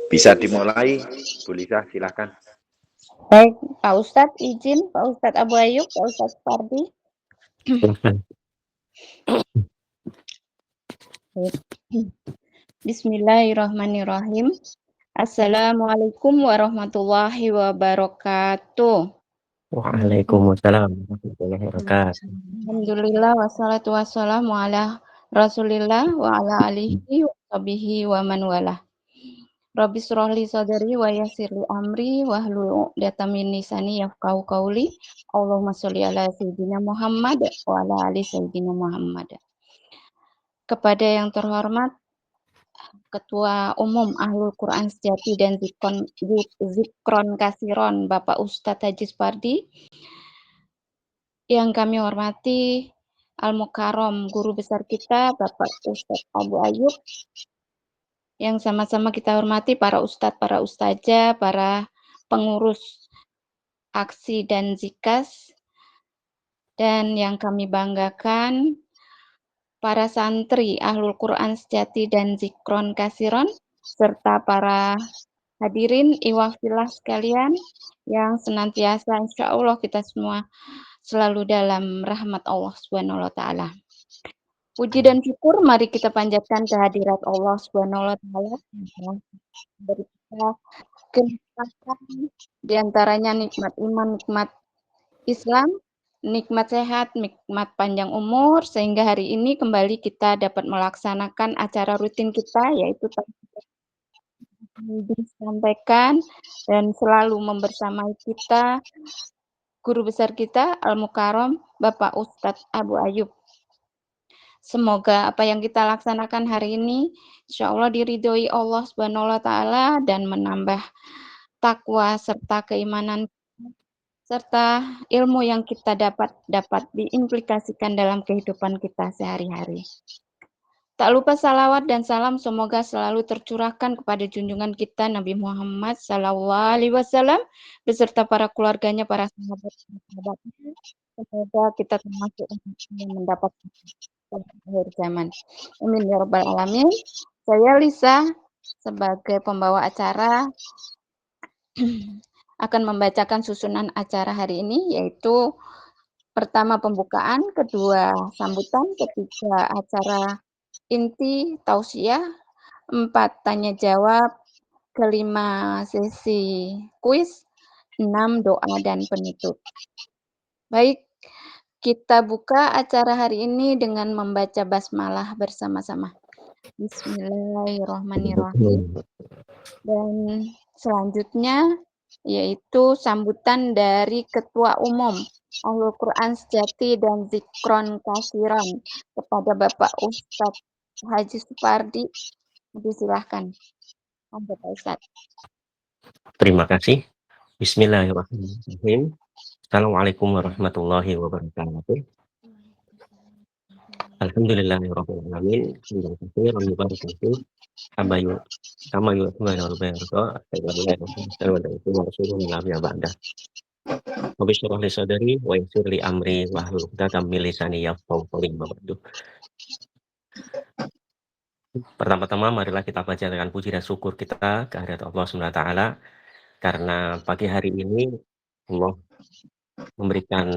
Bisa dimulai, Bu Lisa, silakan. Baik, Pak Ustadz izin, Pak Ustadz Abu Ayyub, Pak Ustadz Fardi. Silahkan. Bismillahirrahmanirrahim. Assalamualaikum warahmatullahi wabarakatuh. Waalaikumsalam warahmatullahi wabarakatuh. Alhamdulillah wassalatu wassalamu ala Rasulillah wa ala alihi wa sahbihi wa man walah. Rabbi shrahli sadri wa yassirli amri wahlul 'uqdatam min lisani yafqahu qawli. Allahumma sholli ala sayyidina Muhammad wa ala ali sayyidina Muhammad. Kepada yang terhormat Ketua Umum Ahlul Quran Sejati dan Zikron Kasiron Bapak Ustadz Haji Spardi, yang kami hormati Al-Mukarrom Guru Besar kita Bapak Ustadz Abu Ayyub, yang sama-sama kita hormati para ustadz, para ustazah, para pengurus aksi dan zikas, dan yang kami banggakan para santri Ahlul Quran Sejati dan Zikron Kasiron, serta para hadirin iwafillah sekalian yang senantiasa insya Allah kita semua selalu dalam rahmat Allah Subhanahu wa Ta'ala. Puji dan syukur mari kita panjatkan kehadirat Allah Subhanahu wa Ta'ala yang beri kita kenikmatan, diantaranya nikmat iman, nikmat Islam, nikmat sehat, nikmat panjang umur, sehingga hari ini kembali kita dapat melaksanakan acara rutin kita, yaitu disampaikan dan selalu membersamai kita Guru Besar kita Al-Mukarrom Bapak Ustadz Abu Ayyub. Semoga apa yang kita laksanakan hari ini insya Allah diridhoi Allah Subhanahu wa Ta'ala dan menambah takwa serta keimanan serta ilmu yang kita dapat diimplikasikan dalam kehidupan kita sehari-hari. Tak lupa salawat dan salam semoga selalu tercurahkan kepada junjungan kita Nabi Muhammad SAW beserta para keluarganya, para sahabat-sahabatnya. Semoga kita termasuk yang mendapat akhir zaman. Amin ya rabbal alamin. Saya Lisa sebagai pembawa acara akan membacakan susunan acara hari ini, yaitu pertama pembukaan, kedua sambutan, ketiga acara inti tausiah, 4 tanya jawab, kelima sesi kuis, 6 doa dan penutup. Baik, kita buka acara hari ini dengan membaca basmalah bersama-sama. Bismillahirrahmanirrahim. Dan selanjutnya yaitu sambutan dari Ketua Umum Ahlul Quran Sejati dan Zikron Kasiron kepada Bapak Ustadz Haji Supardi. Disilahkan. Bapak Ustadz. Terima kasih. Bismillahirrahmanirrahim. Assalamualaikum warahmatullahi wabarakatuh. Alhamdulillahirabbil alamin. Kama yu'minu baraka Wabishrah li sadri wa yassir li amri wahlul 'uqdatam min lisani yafqahu qawli. Pertama-tama marilah kita panjatkan puji dan syukur kita kehadirat Allah Subhanahu wa Ta'ala karena pagi hari ini Allah memberikan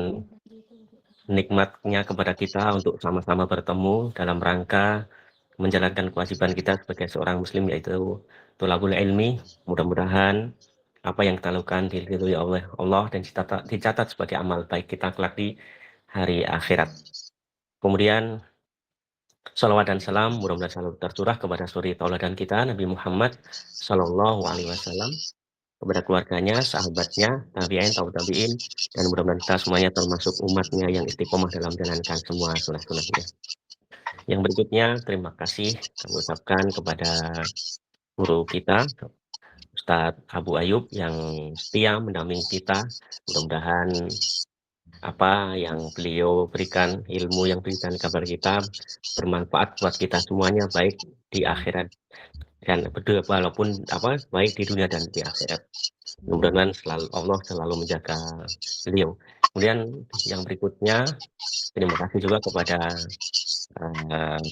nikmat-Nya kepada kita untuk sama-sama bertemu dalam rangka menjalankan kewajiban kita sebagai seorang muslim, yaitu thalabul ilmi. Mudah-mudahan apa yang kita lakukan diridhoi oleh Allah dan dicatat sebagai amal baik kita kelak di hari akhirat. Kemudian salawat dan salam mudah-mudahan selalu tercurah kepada suri tauladan kita Nabi Muhammad Sallallahu Alaihi Wasallam, kepada keluarganya, sahabatnya, tabi'in, tabi'in, dan mudah-mudahan kita semuanya termasuk umatnya yang istiqomah dalam menjalankan semua sunnah-sunnahnya. Yang berikutnya, terima kasih kami ucapkan kepada guru kita Ustadz Abu Ayyub yang setia mendampingi kita. Mudah-mudahan apa yang beliau berikan, ilmu yang berikan kepada kita bermanfaat buat kita semuanya, baik di akhirat dan walaupun baik di dunia dan di akhirat. Mudah-mudahan Allah selalu menjaga beliau. Kemudian yang berikutnya, terima kasih juga kepada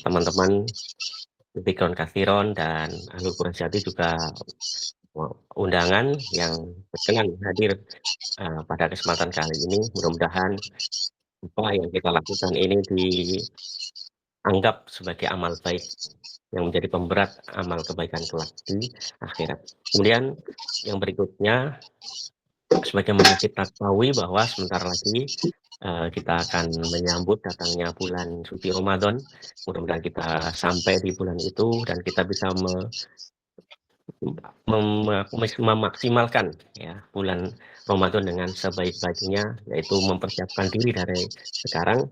teman-teman Dzikron Katsiron dan Ahlul Quran Sejati juga undangan yang berkenan hadir pada kesempatan kali ini. Mudah-mudahan apa yang kita lakukan ini dianggap sebagai amal baik yang menjadi pemberat amal kebaikan kelak di akhirat. Kemudian yang berikutnya, sebagaimana kita ketahui bahwa sebentar lagi kita akan menyambut datangnya bulan suci Ramadan. Mudah-mudahan kita sampai di bulan itu dan kita bisa memaksimalkan ya bulan Ramadan dengan sebaik-baiknya, yaitu mempersiapkan diri dari sekarang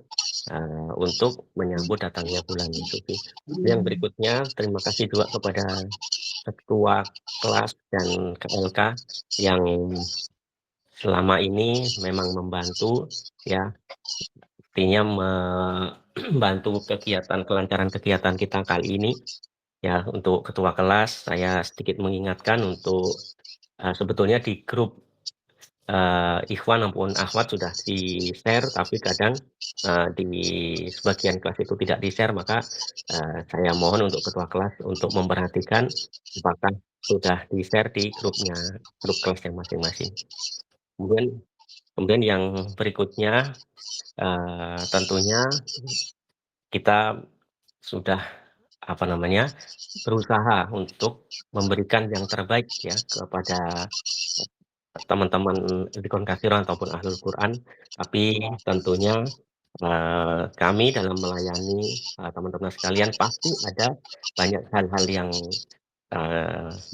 untuk menyambut datangnya bulan suci. Yang berikutnya, terima kasih juga kepada ketua kelas dan KLK yang selama ini memang membantu ya, artinya membantu kelancaran kegiatan kita kali ini. Ya, untuk ketua kelas saya sedikit mengingatkan untuk sebetulnya di grup ikhwan maupun akhwat sudah di-share, tapi kadang di sebagian kelas itu tidak di-share, maka saya mohon untuk ketua kelas untuk memperhatikan apakah sudah di-share di grup kelas yang masing-masing. Kemudian yang berikutnya, tentunya kita sudah berusaha untuk memberikan yang terbaik ya kepada teman-teman Dzikron Katsiron ataupun Ahlul Quran, tapi tentunya kami dalam melayani teman-teman sekalian pasti ada banyak hal-hal yang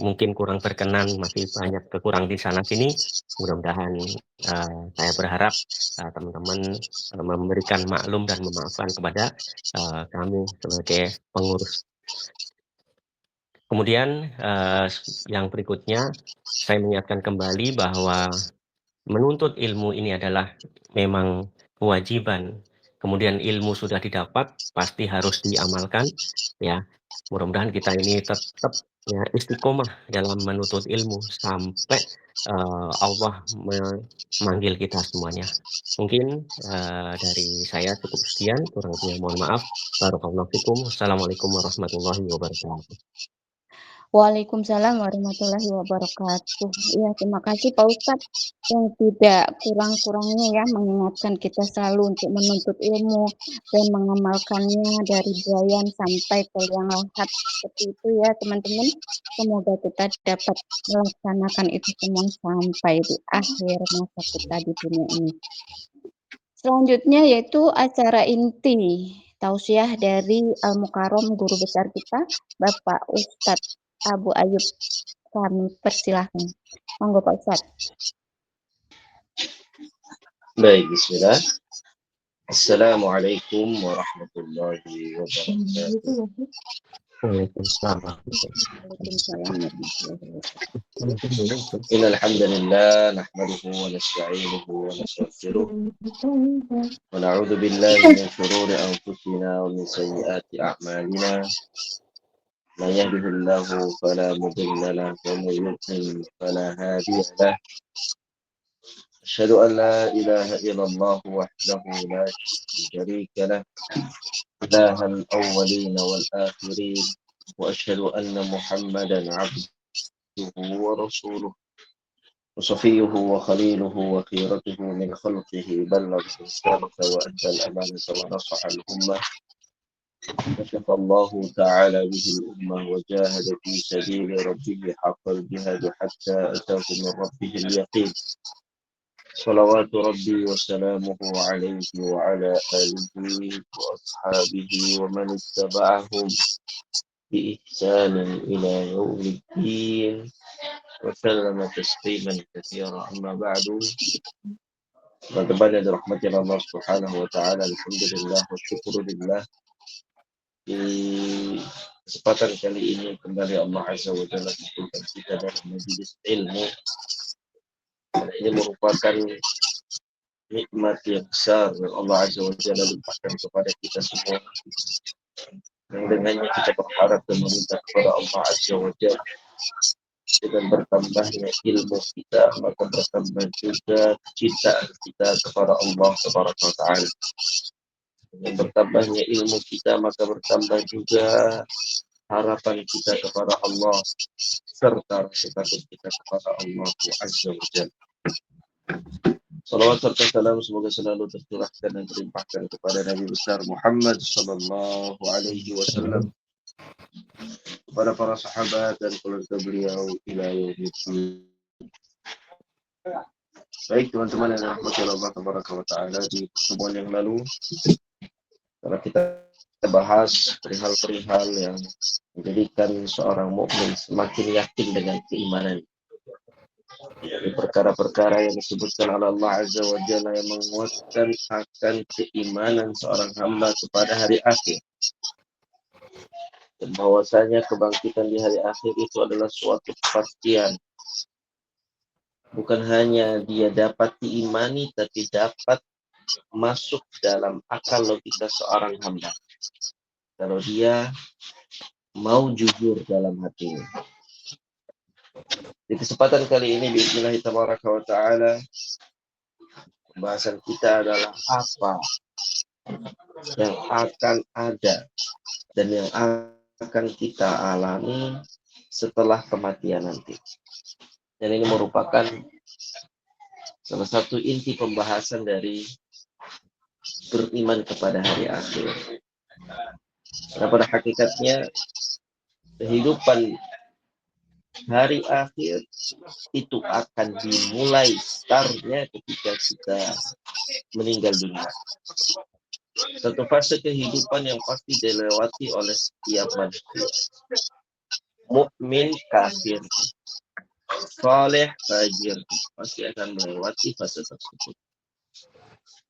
mungkin kurang berkenan, masih banyak kekurangan di sana sini. Mudah-mudahan saya berharap teman-teman memberikan maklum dan memaafkan kepada kami sebagai pengurus. Kemudian yang berikutnya, saya mengingatkan kembali bahwa menuntut ilmu ini adalah memang kewajiban. Kemudian ilmu sudah didapat, pasti harus diamalkan ya. Mudah-mudahan kita ini tetap ya istiqomah dalam menuntut ilmu sampai Allah memanggil kita semuanya. Mungkin dari saya cukup sekian, kurang lebihnya mohon maaf. Barakallahu fikum. Wassalamualaikum warahmatullahi wabarakatuh. Waalaikumsalam warahmatullahi wabarakatuh. Ya, terima kasih Pak Ustadz yang tidak kurang-kurangnya ya mengingatkan kita selalu untuk menuntut ilmu dan mengamalkannya dari buayan sampai ke liang lahat seperti itu ya teman-teman. Semoga kita dapat melaksanakan itu semua sampai di akhir masa kita di dunia ini. Selanjutnya yaitu acara inti tausiah dari Al-Mukarrom guru besar kita Bapak Ustadz Abu Ayub, kami persilahkan. Monggo Pak Ustadz. Baik, bismillah. Assalamualaikum warahmatullahi wabarakatuh. Waalaikumsalam. Innal hamdalillah nahmaduhu wa nasta'inuhu wa nastaghfiruh wa na'udzu billahi min shururi anfusina wa min sayyiati a'malina. Man yahdihillahu fala mudilla lahu wa man yudlil fala hadiya lahu. أشهد أن لا إله إلا الله وحده لا شريك له إله الأولين والآخرين وأشهد أن محمدا عبده ورسوله وصفيه وخليله وخيرته من خلقه بلغ الرسالة وأدى الأمانة ونصح الأمة كشف الله تعالى به الأمة وجاهد في سبيل ربه حق الجهاد حتى أتاه من ربه اليقين صلوات ربي وسلامه عليه وعلى آله وأصحابه ومن اتبعهم بإحسان إلى يوم الدين وسلم تسليما كثيرا. أما بعد teman-teman yang dirahmati Allah Subhanahu wa taala, alhamdulillah wa syukurillah. Di kesempatan kali ini kembali Allah Azza wa Jalla mengumpulkan kita dalam majelis ilmu. Dan ini merupakan nikmat yang besar yang Allah Azza wa Jalla limpahkan kepada kita semua, yang dengannya kita berharap dan meminta kepada Allah Azza wa Jalla. Dengan bertambahnya ilmu kita, maka bertambah juga kecintaan kita kepada Allah Subhanahu wa taala. Dengan bertambahnya ilmu kita, maka bertambah juga harapan kita kepada Allah serta rasa takut kita kepada Allah Azza wa Jalla. Salawat serta salam semoga selalu tercurahkan dan terlimpahkan kepada Nabi besar Muhammad sallallahu alaihi wasallam, kepada para sahabat dan keluarga beliau ila yaumil. Baik teman-teman yang dirahmati Allah tabaraka wa taala, di pertemuan yang lalu karena kita bahas perihal-perihal yang menjadikan seorang mukmin semakin yakin dengan keimanan. Di perkara-perkara yang disebutkan oleh Allah Azza wa Jalla yang menguatkan akan keimanan seorang hamba kepada hari akhir. Dan bahwasanya kebangkitan di hari akhir itu adalah suatu kepastian. Bukan hanya dia dapat diimani, tapi dapat masuk dalam akal logika seorang hamba. Kalau dia mau jujur dalam hatinya. Di kesempatan kali ini bismillah tabaraka wa ta'ala, pembahasan kita adalah apa yang akan ada dan yang akan kita alami setelah kematian nanti. Dan ini merupakan salah satu inti pembahasan dari beriman kepada hari akhir. Karena pada hakikatnya kehidupan hari akhir itu akan dimulai startnya ketika kita meninggal dunia. Satu fase kehidupan yang pasti dilewati oleh setiap manusia. Mukmin, kafir, saleh, fajir, pasti akan melewati fase tersebut.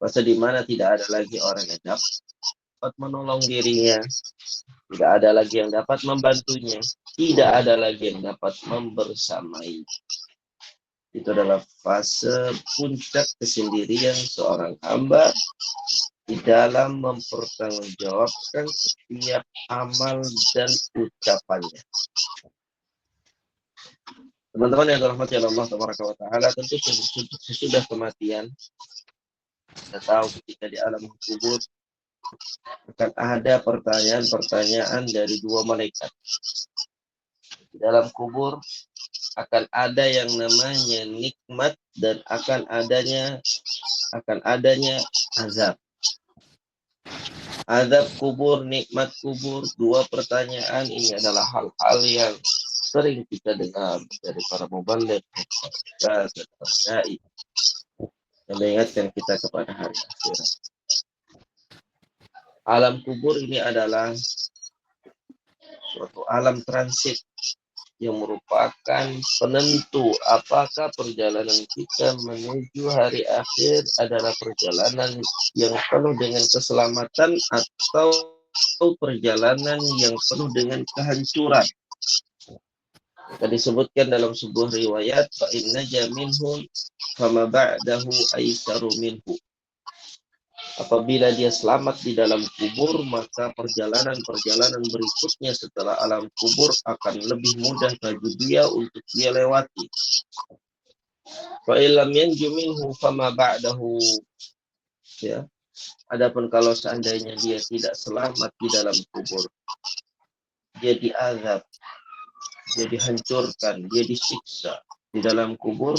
Fase di mana tidak ada lagi orang yang dapat menolong dirinya, tidak ada lagi yang dapat membantunya, tidak ada lagi yang dapat membersamai. Itu adalah fase puncak kesendirian seorang hamba di dalam mempertanggungjawabkan setiap amal dan ucapannya. Teman-teman yang dirahmati Allah tabaraka wa taala, tentu sesudah kematian kita tahu ketika di alam kubur akan ada pertanyaan-pertanyaan dari dua malaikat. Di dalam kubur akan ada yang namanya nikmat dan akan adanya azab. Azab kubur, nikmat kubur, dua pertanyaan ini adalah hal-hal yang sering kita dengar dari para mubaligh dan dai yang mengingatkan kita kepada hari akhirat. Alam kubur ini adalah suatu alam transit yang merupakan penentu apakah perjalanan kita menuju hari akhir adalah perjalanan yang penuh dengan keselamatan atau perjalanan yang penuh dengan kehancuran. Tadi disebutkan dalam sebuah riwayat, fa inna jaminhu fama ba'dahu aisaru minhu. Apabila dia selamat di dalam kubur, maka perjalanan-perjalanan berikutnya setelah alam kubur akan lebih mudah bagi dia untuk dia lewati. Fa illam yanju minhu fama ba'dahu. Ya. Adapun kalau seandainya dia tidak selamat di dalam kubur, dia diazab, dia dihancurkan, dia disiksa di dalam kubur,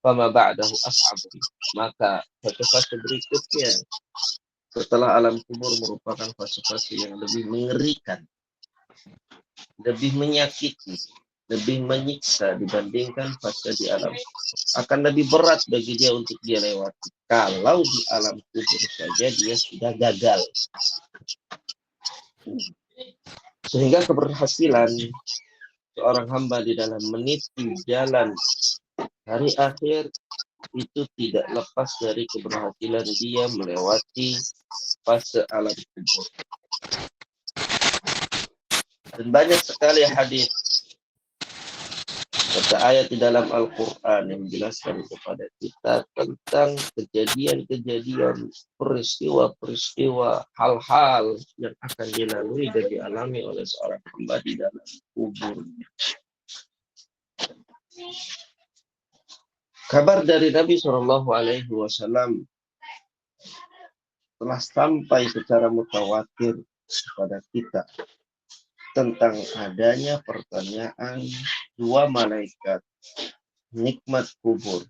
fama ba'dahu as'abu. Maka fase-fase berikutnya setelah alam kubur merupakan fase-fase yang lebih mengerikan, lebih menyakiti, lebih menyiksa dibandingkan fase di alam kubur. Akan lebih berat bagi dia untuk dia lewati kalau di alam kubur saja dia sudah gagal. Sehingga keberhasilan seorang hamba di dalam meniti jalan hari akhir itu tidak lepas dari keberhasilan dia melewati fase alam kubur. Dan banyak sekali hadis serta ayat di dalam Al-Quran yang menjelaskan kepada kita tentang kejadian-kejadian, peristiwa-peristiwa, hal-hal yang akan dilalui dan dialami oleh seorang hamba di dalam kubur. Kabar dari Nabi SAW telah sampai secara mutawatir kepada kita tentang adanya pertanyaan dua malaikat, nikmat kubur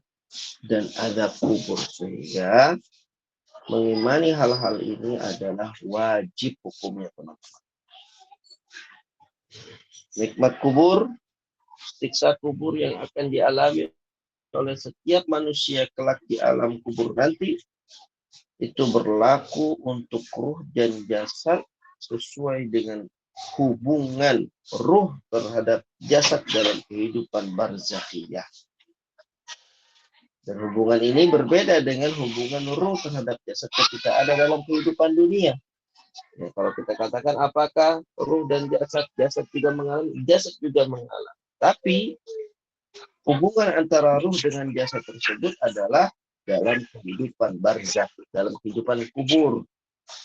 dan azab kubur, sehingga mengimani hal-hal ini adalah wajib hukumnya, teman-teman. Nikmat kubur, siksa kubur yang akan dialami oleh setiap manusia kelak di alam kubur nanti, itu berlaku untuk ruh dan jasad sesuai dengan hubungan ruh terhadap jasad dalam kehidupan barzakhiyah. Dan hubungan ini berbeda dengan hubungan ruh terhadap jasad ketika ada dalam kehidupan dunia. Ya, kalau kita katakan apakah ruh dan jasad juga mengalami, jasad juga mengalami. Tapi hubungan antara ruh dengan jasad tersebut adalah dalam kehidupan barzakh, dalam kehidupan kubur,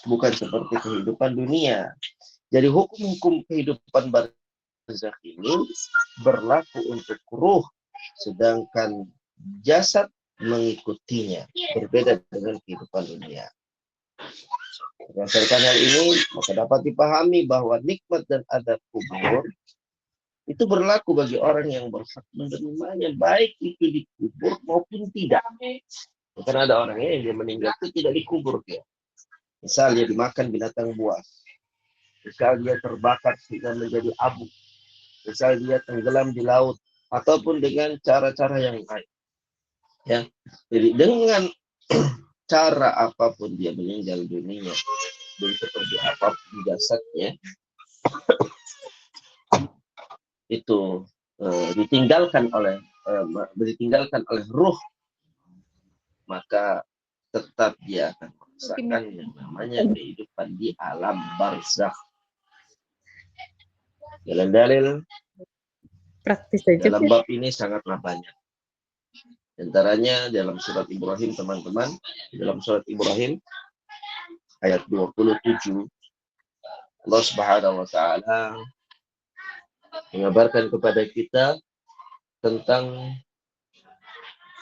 bukan seperti kehidupan dunia. Jadi hukum-hukum kehidupan barzakh ini berlaku untuk ruh, sedangkan jasad mengikutinya, berbeda dengan kehidupan dunia. Berdasarkan hal ini, maka dapat dipahami bahwa nikmat dan azab kubur itu berlaku bagi orang yang berhak menerimanya, baik itu dikubur maupun tidak. Karena ada orangnya yang dia meninggal itu tidak dikubur dia. Misal dia dimakan binatang buas, misal dia terbakar sehingga menjadi abu, misal dia tenggelam di laut, ataupun dengan cara-cara yang lain. Ya, jadi dengan cara apapun dia meninggal dunia, dan seperti apapun jasadnya, itu ditinggalkan oleh ruh, maka tetap dia akan merasakan yang namanya kehidupan di alam barzakh. Dalil-dalil Praktis aja. dalam bab ini sangatlah banyak. Antaranya dalam surat Ibrahim, teman-teman, dalam surat Ibrahim ayat 27, Allah Subhanahu wa taala mengabarkan kepada kita tentang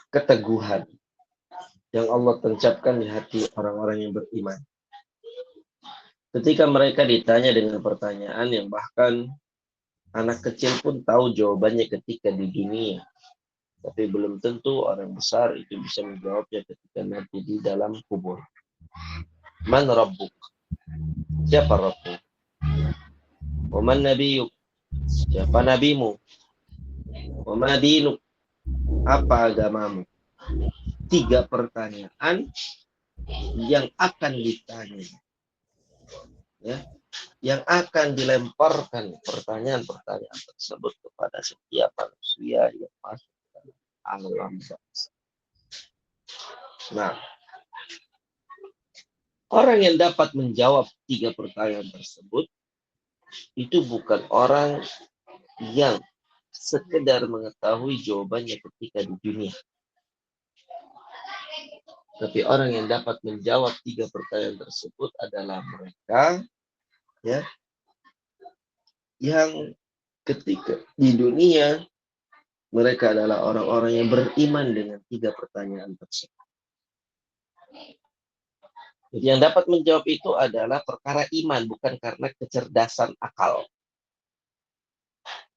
keteguhan yang Allah tancapkan di hati orang-orang yang beriman. Ketika mereka ditanya dengan pertanyaan yang bahkan anak kecil pun tahu jawabannya ketika di dunia, tapi belum tentu orang besar itu bisa menjawabnya ketika nanti di dalam kubur. Man rabbuk? Siapa Rabbmu? Wa man nabiyuk? Siapa nabimu? Wa ma dinuk? Apa agamamu? 3 pertanyaan yang akan ditanya. Ya, yang akan dilemparkan pertanyaan-pertanyaan tersebut kepada setiap manusia yang masuk dalam alam bangsa. Nah, orang yang dapat menjawab 3 pertanyaan tersebut itu bukan orang yang sekedar mengetahui jawabannya ketika di dunia, tapi orang yang dapat menjawab 3 pertanyaan tersebut adalah mereka, ya, yang ketika di dunia mereka adalah orang-orang yang beriman dengan 3 pertanyaan tersebut. Jadi yang dapat menjawab itu adalah perkara iman, bukan karena kecerdasan akal.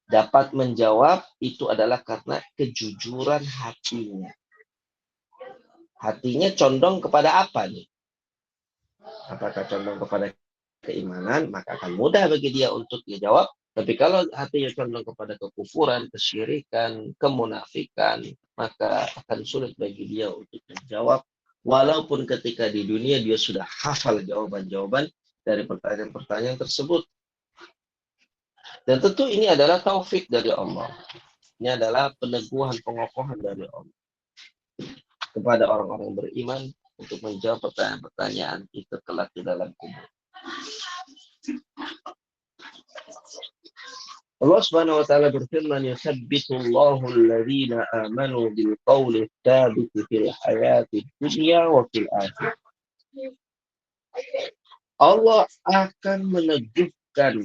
Dapat menjawab itu adalah karena kejujuran hatinya. Hatinya condong kepada apa nih? Apakah condong kepada keimanan, maka akan mudah bagi dia untuk dia jawab. Tapi kalau hatinya condong kepada kekufuran, kesyirikan, kemunafikan, maka akan sulit bagi dia untuk menjawab. Walaupun ketika di dunia dia sudah hafal jawaban-jawaban dari pertanyaan-pertanyaan tersebut. Dan tentu ini adalah taufik dari Allah. Ini adalah peneguhan, pengokohan dari Allah kepada orang-orang beriman untuk menjawab pertanyaan-pertanyaan itu kelak di dalam kubur. Allah Subhanahu wa taala berfirman, "Yuthabbitullahu alladhina amanu bil qawli tsabit fil hayati dunya wa fil akhirah." Allah akan meneguhkan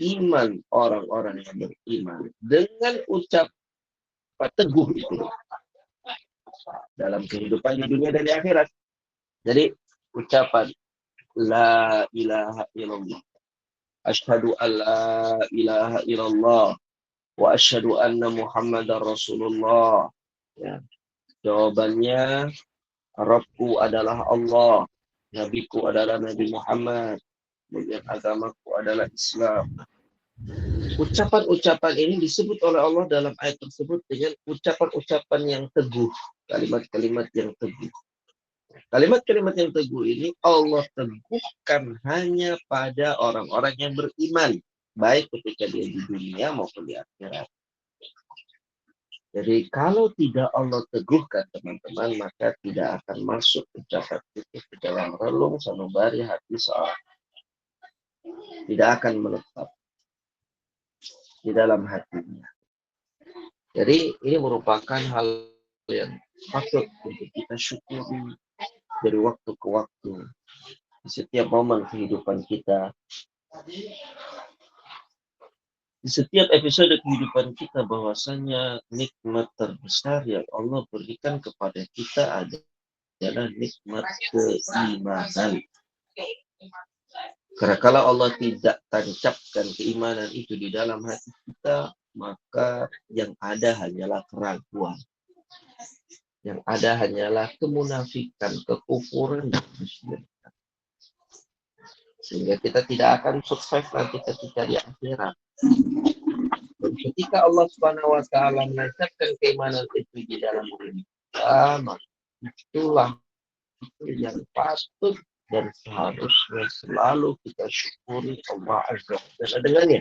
iman orang-orang yang beriman dengan ucapan teguh itu dalam kehidupan di dunia dan di akhirat. Jadi ucapan la ilaha illallah Asyhadu an la ilaha illallah wa asyhadu anna Muhammadar Rasulullah. Ya. Jawabannya, Rabbku adalah Allah, Nabiku adalah Nabi Muhammad, kemudian agamaku adalah Islam. Ucapan-ucapan ini disebut oleh Allah dalam ayat tersebut dengan ucapan-ucapan yang teguh, kalimat-kalimat yang teguh. Kalimat-kalimat yang teguh ini Allah teguhkan hanya pada orang-orang yang beriman, baik ketika dia di dunia maupun di akhirat. Jadi kalau tidak Allah teguhkan teman-teman, maka tidak akan masuk ucapan itu ke dalam relung sanubari hati seorang. Tidak akan menetap di dalam hatinya. Jadi ini merupakan hal yang patut untuk kita syukuri dari waktu ke waktu. Di setiap momen kehidupan kita, di setiap episode kehidupan kita, bahwasanya nikmat terbesar yang Allah berikan kepada kita adalah nikmat keimanan. Karena kalau Allah tidak tancapkan keimanan itu di dalam hati kita, maka yang ada hanyalah keraguan. Yang ada hanyalah kemunafikan, kekufuran, dan kesyirikan. Sehingga kita tidak akan survive nanti ketika di akhirat. Dan ketika Allah Subhanahu wa taala menancapkan keimanan itu di dalam diri kita, maka itulah yang patut dan seharusnya selalu kita syukuri Allah Azza wa Jalla dengannya.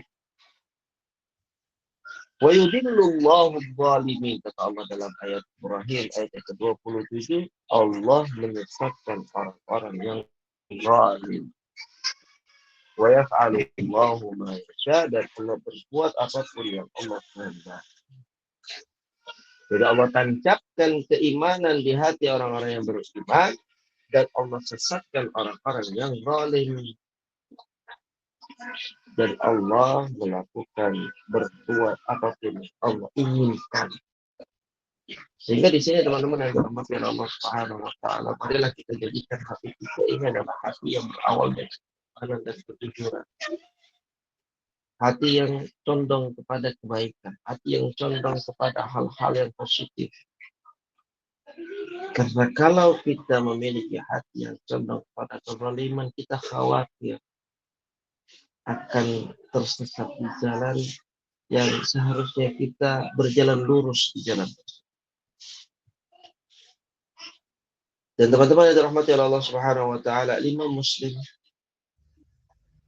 Wa yudhillullahu adh-dhalimin, kata Allah dalam ayat Ibrahim ayat ke-27, Allah menyesatkan orang-orang yang zalim. Wa yaf'alu Allahu ma yasha, dan Allah berbuat apapun yang Allah kehendaki. Jadi Allah tancapkan keimanan di hati orang-orang yang beriman, dan Allah sesatkan orang-orang yang zalim. Dan Allah melakukan berbuat apapun yang Allah inginkan. Sehingga di sini teman-teman yang dirahmati Allah Subhanahu wa taala, marilah kita jadikan hati kita ini adalah hati yang berawal dari kebenaran dan kejujuran. Hati yang condong kepada kebaikan, hati yang condong kepada hal-hal yang positif. Karena kalau kita memiliki hati yang condong kepada kezaliman, kita khawatir akan tersesat di jalan yang seharusnya kita berjalan lurus di jalan. Dan teman-teman yang dirahmati oleh Allah Subhanahu wa taala, Imam Muslim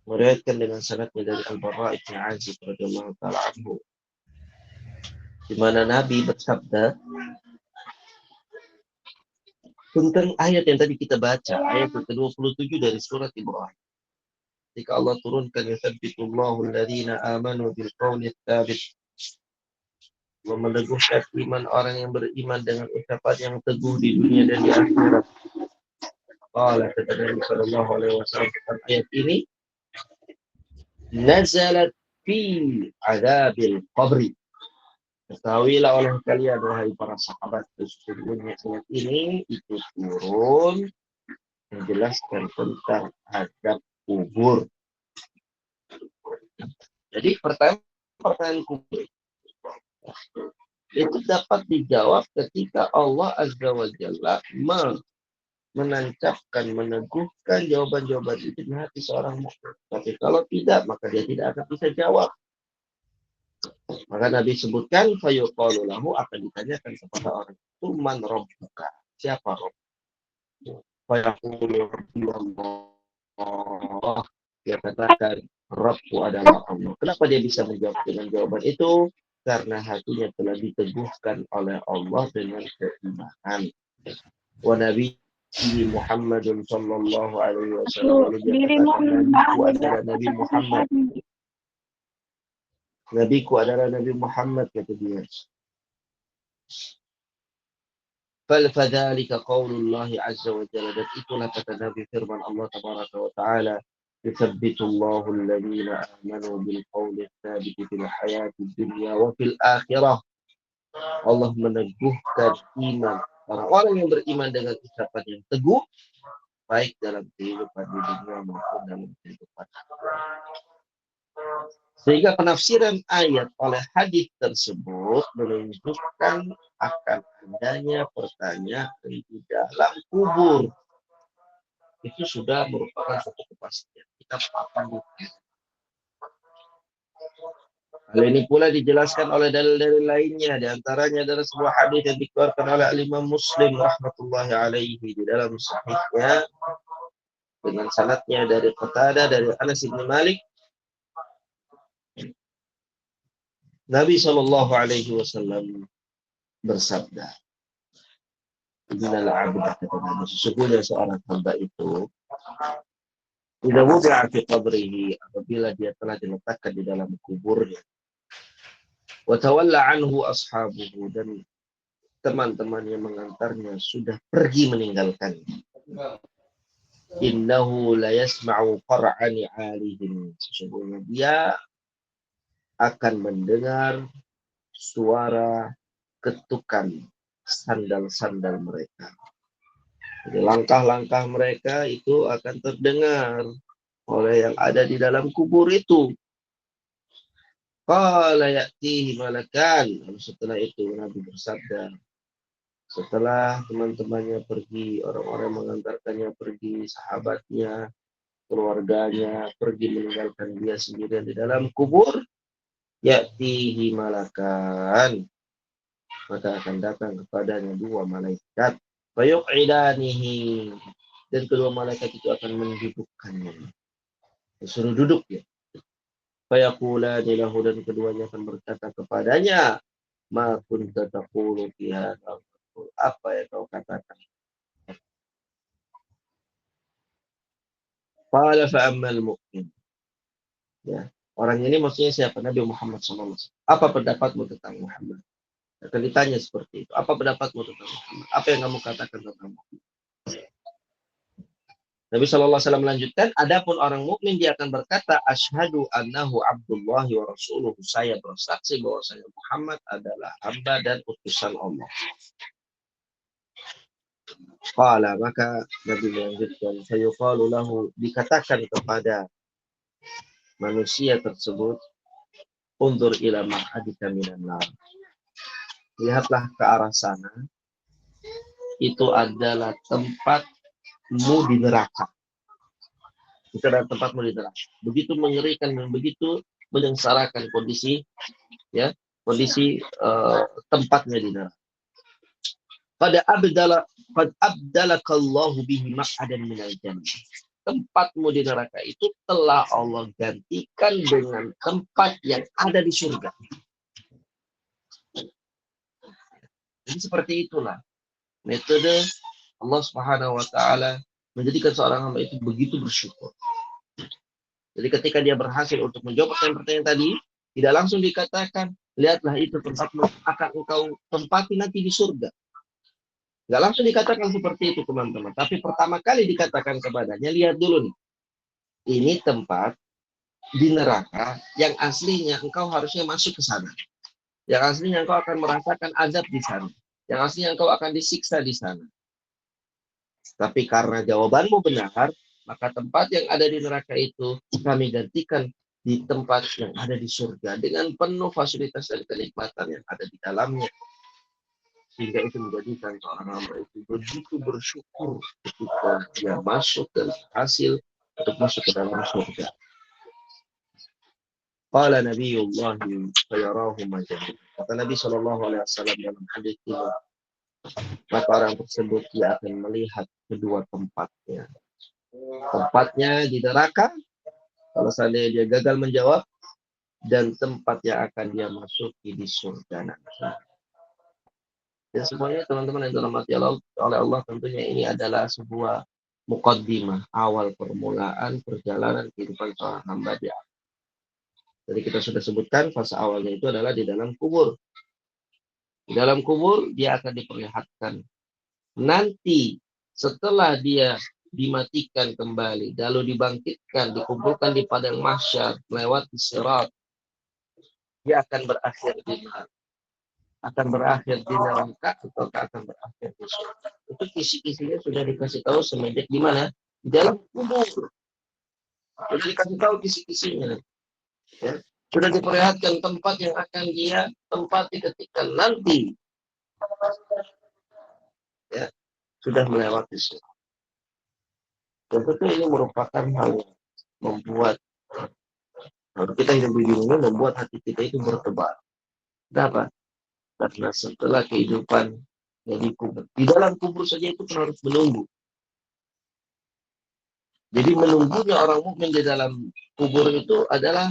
meriwayatkan dengan sanadnya dari Al-Bara' bin Azib radhiyallahu taala anhu, di mana Nabi bersabda tentang ayat yang tadi kita baca, ayat ke-27 dari surat Ibrahim. Ketika Allah turunkan yuthabbitullahu alladhina amanu bil qawli tsabit, meneguhkan iman orang yang beriman dengan ucapan yang teguh di dunia dan di akhirat. Qala kata Nabi sallallahu alaihi wasallam, ayat ini nazalat fi adzabil qabri. Ketahuilah oleh kalian wahai para sahabat, sesungguhnya ayat ini itu turun menjelaskan tentang azab kubur. Jadi pertanyaan kubur itu dapat dijawab ketika Allah Azza wa Jalla menancapkan, meneguhkan jawaban-jawaban itu di hati seorang mukmin. Tapi kalau tidak, maka dia tidak akan bisa jawab. Maka Nabi sebutkan, fayuqalu lahu, akan ditanyakan kepada orang itu, man rabbuka, siapa Rabb? Fayaqulu Allah, dia katakan, Rabbku adalah Allah. Kenapa dia bisa menjawab dengan jawaban itu? Karena hatinya telah diteguhkan oleh Allah dengan keimanan. Wa Nabi Muhammadun sallallahu alaihi wasallam, nabiku adalah Nabi Muhammad. Nabiku adalah Nabi Muhammad, kata dia. Fadzalika qaulullah azza wa jalla, dan itulah kata Nabi firman Allah tabaraka wa taala, yuthabbitullahu alladhina amanu bil qawli tsabit fil hayatid dunya wa fil akhirah. Allah meneguhkan iman orang-orang yang beriman dengan ucapan yang teguh, baik dalam kehidupan di dunia maupun dalam kehidupan akhirat. Sehingga penafsiran ayat oleh hadis tersebut menunjukkan akan adanya pertanyaan di dalam kubur. Itu sudah merupakan suatu kepastian. Kita akan hal ini pula dijelaskan oleh dalil-dalil lainnya. Di antaranya adalah sebuah hadis yang dikeluarkan oleh Imam Muslim rahmatullahi alaihi di dalam sahihnya dengan sanadnya dari Qatadah dari Anas bin Malik. Nabi Shallallahu Alaihi Wasallam bersabda, "Innal abda," kata Nabi, sesungguhnya seorang hamba itu, "idza wudi'a fi qabrihi," apabila dia telah diletakkan di dalam kuburnya, "wa tawalla anhu ashabuhu," dan teman-teman yang mengantarnya sudah pergi meninggalkannya, "innahu la yasma'u qar'ani 'alihim," sesungguhnya dia akan mendengar suara ketukan sandal-sandal mereka. Jadi langkah-langkah mereka itu akan terdengar oleh yang ada di dalam kubur itu. Qala ya'tihi malakan. Lalu setelah itu Nabi bersabda, setelah teman-temannya pergi, orang-orang mengantarkannya pergi, sahabatnya, keluarganya pergi meninggalkan dia sendirian di dalam kubur, ya'tihi malakan, maka akan datang kepadanya dua malaikat, fayuq'idanihi, dan kedua malaikat itu akan mendudukkannya, disuruh duduk ya. Fayaqulani lahu, dan keduanya akan berkata kepadanya, ma kunta taqulu fi hadzal, apa yang kau katakan. Qala fa ammal mu'min, ya, orang ini maksudnya siapa? Nabi Muhammad SAW. Apa pendapatmu tentang Muhammad? Akan ditanya seperti itu. Apa pendapatmu tentang Muhammad? Apa yang kamu katakan tentang Muhammad? Nabi SAW melanjutkan, adapun orang mukmin dia akan berkata, asyhadu annahu abdullahi wa rasuluhu, saya bersaksi bahwasanya Muhammad adalah hamba dan utusan Allah. Qala, maka Nabi melanjutkan, fayuqalu lahu, dikatakan kepada manusia tersebut, undur ila ma'adika minan nar, lihatlah ke arah sana, itu adalah tempatmu di neraka. Itu adalah tempatmu di neraka. Begitu mengerikan dan begitu menyengsarakan kondisi, ya, kondisi tempatnya di neraka. Qad abdalakallahu bihi maq'adan minal jannah. Tempatmu di neraka itu telah Allah gantikan dengan tempat yang ada di surga. Jadi seperti itulah metode Allah Subhanahu wa taala menjadikan seorang hamba itu begitu bersyukur. Jadi ketika dia berhasil untuk menjawab pertanyaan tadi, tidak langsung dikatakan, lihatlah itu tempatmu akan engkau tempati nanti di surga. Tidak langsung dikatakan seperti itu, teman-teman. Tapi pertama kali dikatakan kepadanya, lihat dulu nih. Ini tempat di neraka yang aslinya engkau harusnya masuk ke sana. Yang aslinya engkau akan merasakan azab di sana. Yang aslinya engkau akan disiksa di sana. Tapi karena jawabanmu benar, maka tempat yang ada di neraka itu kami gantikan di tempat yang ada di surga dengan penuh fasilitas dan kenikmatan yang ada di dalamnya. Sehingga itu menjadikan seorang hamba itu begitu bersyukur ketika dia masuk dan berhasil untuk masuk ke dalam surga. Qala Nabiyullah fayarahu majahid. Kata Nabi SAW dalam hadis ini, maka orang tersebut dia akan melihat kedua tempatnya. Tempatnya di neraka, kalau seandainya dia gagal menjawab, dan tempat yang akan dia masuki di surga nanti. Dan semuanya teman-teman yang dirahmati oleh Allah, tentunya ini adalah sebuah muqaddimah, awal permulaan perjalanan kehidupan seorang hamba di akhir. Jadi kita sudah sebutkan fase awalnya itu adalah di dalam kubur. Di dalam kubur dia akan diperlihatkan. Nanti setelah dia dimatikan kembali, lalu dibangkitkan, dikumpulkan di padang mahsyar, melewati sirat, dia akan berakhir di mana? Akan berakhir di neraka atau akan berakhir di surga. Itu kisi-kisinya sudah dikasih tahu semenjak di mana? Di dalam kubur. Sudah dikasih tahu kisi-kisinya. Ya. Sudah diperlihatkan tempat yang akan dia tempati ketika nanti ya sudah melewati surga. Tentu ini merupakan hal yang membuat kita hidup di dunia, membuat hati kita itu bertebar. Kenapa? Karena setelah kehidupan yang dikubur, di dalam kubur saja itu harus menunggu. Jadi menunggunya orang mukmin di dalam kubur itu adalah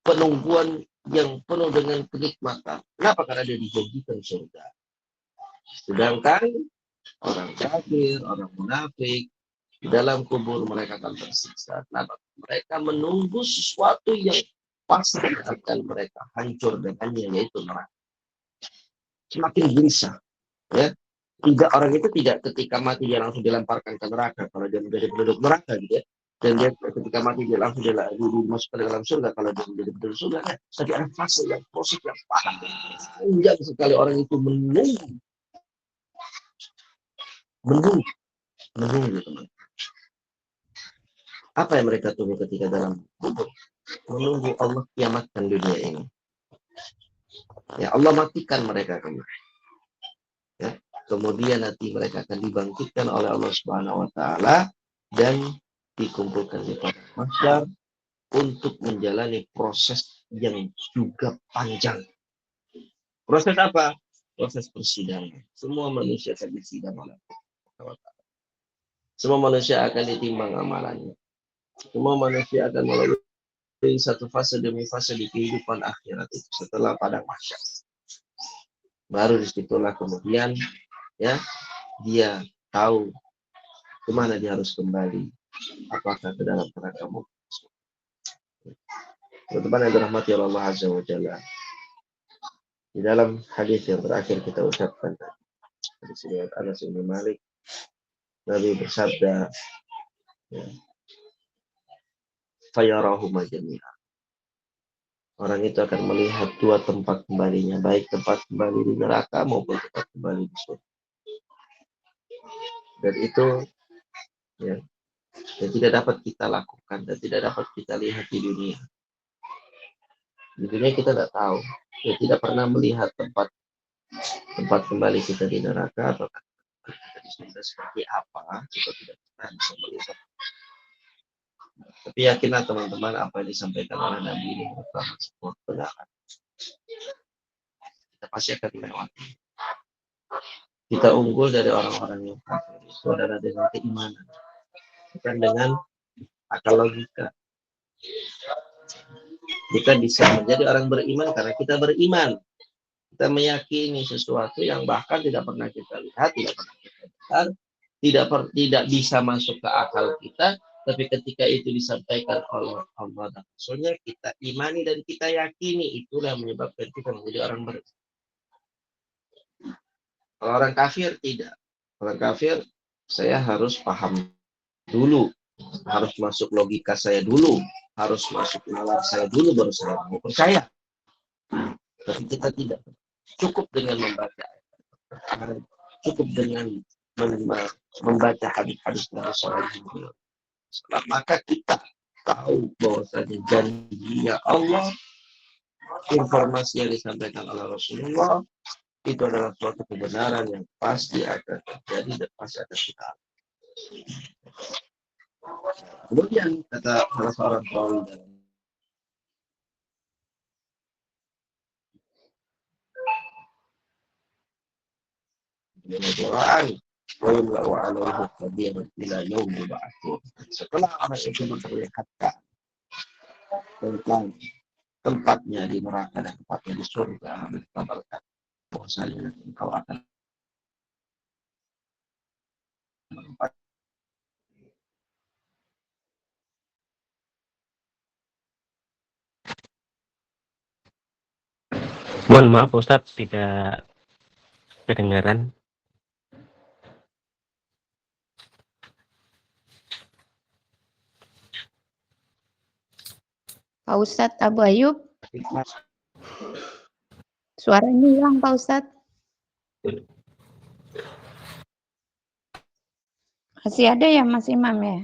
penungguan yang penuh dengan kenikmatan. Kenapa? Karena dia dijanjikan surga. Sedangkan orang kafir, orang munafik, di dalam kubur mereka akan tersiksa. Kenapa? Mereka menunggu sesuatu yang pasti akan mereka hancur dengannya, yaitu neraka. Semakin gelisah. Ya. Tidak, orang itu tidak ketika mati dia langsung dilemparkan ke neraka kalau dia menjadi penduduk neraka gitu ya. Dan dia ketika mati dia langsung dimasukkan ke dalam surga kalau dia menjadi penduduk surga. Tapi ada fase yang proses yang panjang sekali orang itu menunggu teman. Apa yang mereka tunggu ketika dalam kubur? Menunggu Allah kiamatkan dunia ini. Ya Allah matikan mereka kembali. Ya. Kemudian nanti mereka akan dibangkitkan oleh Allah Subhanahu wa taala dan dikumpulkan di padang mahsyar untuk menjalani proses yang juga panjang. Proses apa? Proses persidangan. Semua manusia akan disidang oleh Allah. Semua manusia akan ditimbang amalannya. Semua manusia akan melalui satu fase demi fase di kehidupan akhirat itu setelah padang mahsyar. Baru disitulah kemudian ya dia tahu kemana dia harus kembali, apakah ke dalam neraka maupun teman-teman yang dirahmati Allah Azza wa Jalla. Di dalam hadis yang terakhir kita ucapkan dari sini Anas bin Malik, Nabi bersabda, ya, fayarahuma jami'an. Orang itu akan melihat dua tempat kembalinya, baik tempat kembali di neraka maupun tempat kembali di surga. Dan itu ya, yang tidak dapat kita lakukan dan tidak dapat kita lihat di dunia. Di dunia kita tidak tahu, kita tidak pernah melihat tempat kembali kita di neraka atau di surga seperti apa, kita tidak pernah bisa melihat. Tapi yakinlah teman-teman, apa yang disampaikan oleh Nabi ini merupakan sebuah kebenaran. Kita pasti akan melewati. Kita unggul dari orang-orang yang kafir itu adalah dengan keimanan, bukan dengan akal logika. Kita bisa menjadi orang beriman karena kita beriman. Kita meyakini sesuatu yang bahkan tidak pernah kita lihat, tidak pernah kita dengar, tidak bisa masuk ke akal kita, tapi ketika itu disampaikan oleh Allah dan Rasulnya, kita imani dan kita yakini, itulah yang menyebabkan kita menjadi orang beriman. Kalau orang kafir tidak. Orang kafir, saya harus paham dulu, harus masuk logika saya dulu, harus masuk nalar saya dulu, baru saya mau percaya. Tapi kita tidak. Cukup dengan membaca, cukup dengan membaca hadis-hadis Nabi SAW. Maka kita tahu bahwasanya janjinya Allah, informasi yang disampaikan oleh Rasulullah itu adalah suatu kebenaran yang pasti akan terjadi dan pasti akan kita. Kemudian kata salah seorang perawi dalam Al-Quran, setelah orang itu memperlihatkan tentang tempatnya di neraka dan tempatnya di surga, dikabarkan bahwasanya engkau akan menempati. Mohon maaf Ustadz, tidak kedengaran. Pak Ustadz Abu Ayub, suaranya hilang Pak Ustadz. Masih ada ya Mas Imam ya?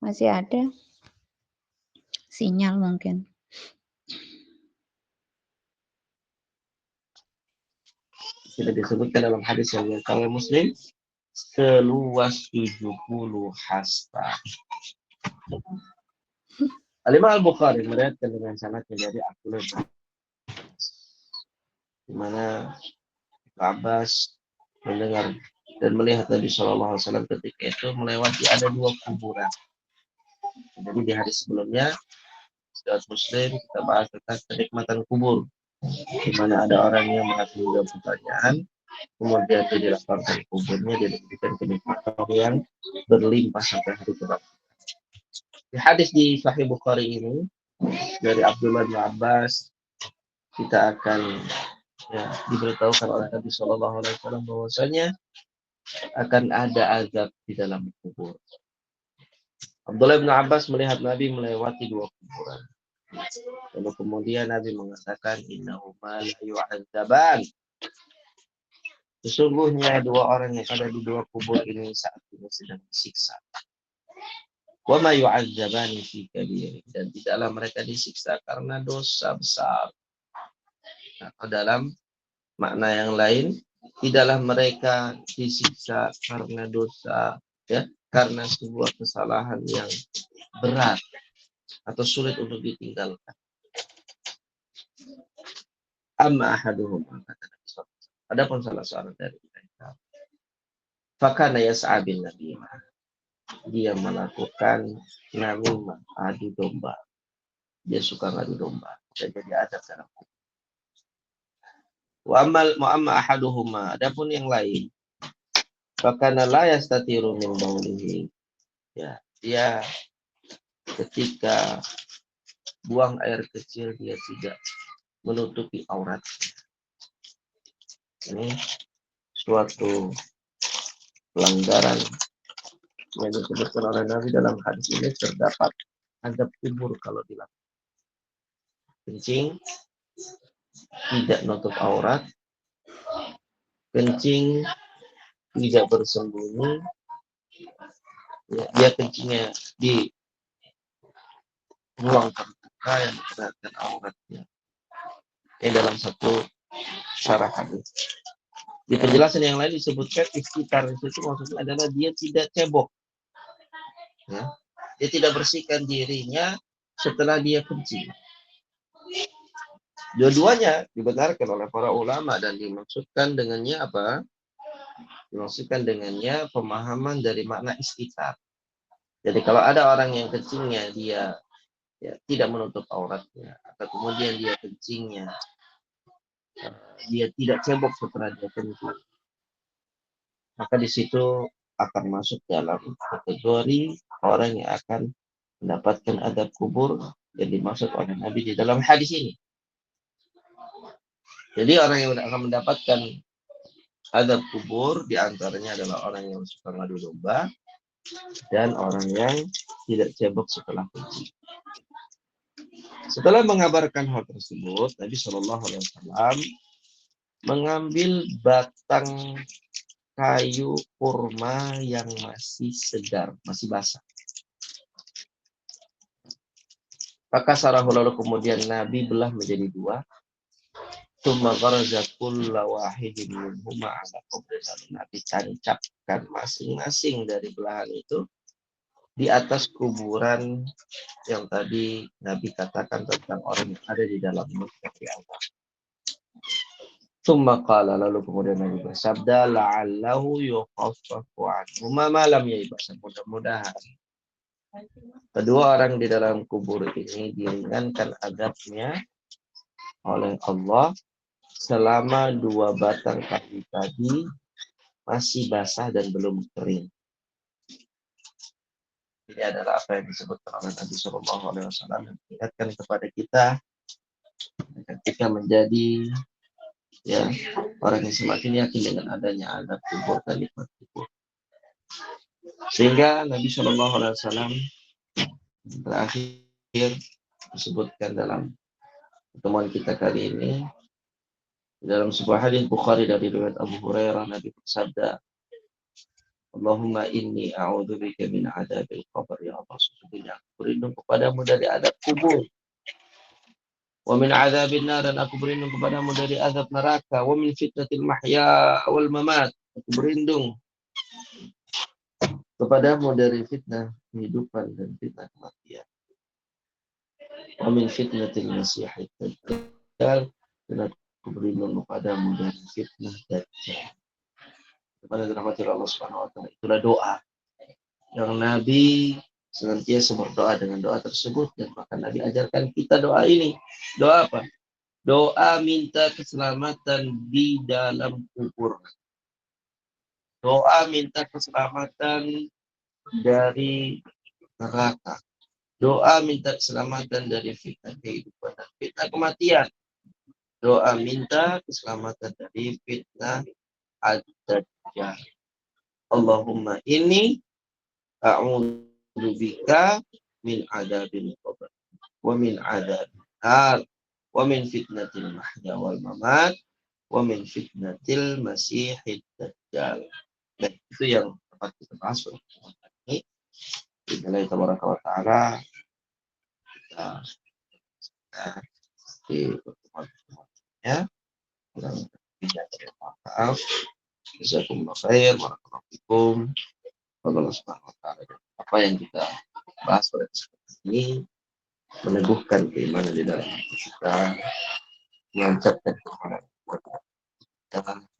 Masih ada sinyal mungkin. Sudah disebutkan dalam hadis yang diriwayatkan oleh Muslim seluas 70 hasta. Al-Imam Al-Bukhari meriwayatkan dengan sanadnya dari Abdullah bin Abbas, di mana Abbas mendengar dan melihat Nabi Shallallahu Alaihi Wasallam ketika itu melewati ada 2 kuburan. Jadi di hari sebelumnya, sahabat Muslim kita bahas tentang kenikmatan kubur, di mana ada orang yang mengajukan pertanyaan, kemudian dia dilaporkan kuburnya, dia diberikan kenikmatan yang berlimpah sampai hari kiamat. Di hadis di Sahih Bukhari ini dari Abdullah bin Abbas, kita akan diberitahukan oleh Nabi Shallallahu Alaihi Wasallam bahwasanya akan ada azab di dalam kubur. Abdullah bin Abbas melihat Nabi melewati 2 kuburan. Lalu kemudian Nabi mengatakan, innahuma la yu'adzaban. Sesungguhnya 2 orang yang ada di 2 kubur ini saat ini sedang disiksa. Wa ma yu'adzabani fi kabir, dan tidaklah mereka disiksa karena dosa besar. Atau dalam makna yang lain, tidaklah mereka disiksa karena dosa, ya, karena sebuah kesalahan yang berat atau sulit untuk ditinggalkan. Amma ahaduhum, adapun salah seorang dari mereka, fakana yas'a bin namimah, dia melakukan namimah, adu domba. Dia suka ngadu domba. Bisa jadi adab dalam kubur. Wa amma ahaduhuma, adapun yang lain, fakana la yastatiru min baulihi, ya, dia ketika buang air kecil dia tidak menutupi aurat. Ini suatu pelanggaran yang disebutkan oleh Nabi dalam hadis ini. Terdapat azab kubur kalau dilakukan. Kencing tidak nutup aurat, kencing tidak bersembunyi, ya, dia kencingnya di ruang terbuka yang memperlihatkan auratnya. Ini dalam satu syarah hadis. Di penjelasan yang lain disebutkan istitar itu maksudnya adalah dia tidak cebok, ya. Dia tidak bersihkan dirinya setelah dia kencing. Dua-duanya dibenarkan oleh para ulama dan dimaksudkan dengannya apa? Dimaksudkan dengannya pemahaman dari makna istitar. Jadi kalau ada orang yang kencingnya dia tidak menutup auratnya, atau kemudian dia kencingnya dia tidak cebok setelah dia kencing, maka di situ akan masuk dalam kategori orang yang akan mendapatkan azab kubur yang dimaksud oleh Nabi di dalam hadis ini. Jadi orang yang akan mendapatkan azab kubur diantaranya adalah orang yang suka ngadu domba dan orang yang tidak cebok setelah kencing. Setelah mengabarkan hal tersebut, Nabi Shallallahu Alaihi Wasallam mengambil batang kayu kurma yang masih segar, masih basah. Maka sarahu, lalu kemudian Nabi belah menjadi 2. Tsumma gharaza kulla wahidin minhuma ala qabri, Nabi tancapkan masing-masing dari belahan itu di atas kuburan yang tadi Nabi katakan tentang orang yang ada di dalam di Allah. Tsumma qala, lalu kemudian Nabi bersabda, la'allahu yukhaffafu anhu ma lam yaibas, mudah-mudahan kedua orang di dalam kubur ini diringankan azabnya oleh Allah selama 2 batang kayu tadi masih basah dan belum kering. Ini adalah apa yang disebutkan oleh Nabi Shallallahu Alaihi Wasallam yang mengingatkan kepada kita ketika menjadi orang yang semakin yakin dengan adanya azab kubur dan nikmat kubur. Sehingga Nabi Shallallahu Alaihi Wasallam terakhir disebutkan dalam pertemuan kita kali ini dalam sebuah hadis Bukhari dari riwayat Abu Hurairah, Nabi bersabda, Allahumma inni a'udzubika min adzabil qabr. Ya Allah, sesungguhnya aku berlindung kepadamu dari adab kubur. Wa min adzabin nar, dan aku berlindung kepadamu dari azab neraka. Wa min fitnatil mahya wal mamat. Aku berlindung kepadamu dari fitnah kehidupan dan fitnah kematian. Wa min fitnatil masiihid dajjal, dan aku berlindung kepadamu dari fitnah dajjal. Kepada rahmatil Allah Subhanahu wa taala. Itulah doa yang Nabi senantiasa berdoa dengan doa tersebut, dan maka Nabi ajarkan kita doa ini. Doa apa? Doa minta keselamatan di dalam kubur. Doa minta keselamatan dari neraka. Doa minta keselamatan dari fitnah kehidupan dan fitnah kematian. Doa minta keselamatan dari fitnah ad-dajjal. Allahumma inni a'udzubika min adzabil qabr wa min adzabil nar wa min fitnatil mahya wal mamat wa min fitnatil masiihid dajjal. Dan itu yang dapat kita bahas pada kesempatan ini. Bismillah tabaraka wa ta'ala. Kita di pertemuan-pertemuannya. Kurang lebihnya maaf. Jazakumullah khair. Barakallahu fikum. Allah Subhanahu wa taala. Apa yang kita bahas pada kesempatan ini meneguhkan keimanan di dalam hati kita, mengancapkan keimanan kita,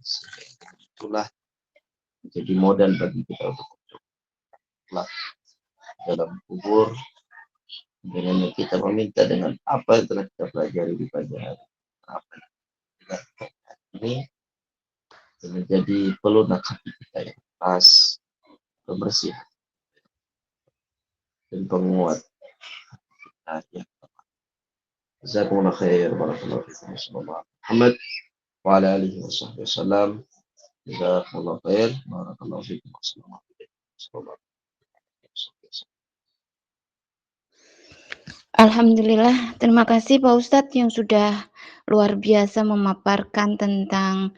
sehingga itulah menjadi modal bagi kita untuk kelak dalam kubur, dengan kita meminta dengan apa yang telah kita pelajari di pagi hari, apa yang kita ini menjadi pelunak hati kita yang pas, pembersih dan penguat hati yang tepat. Jazakumullah khair. Barakallahu fikum. Sallallahu Muhammad wa ala alihi wa sahbihi wasallam. Jazakumullah khair. Barakallahu fikum. Sallallahu Alhamdulillah, terima kasih Pak Ustadz yang sudah luar biasa memaparkan tentang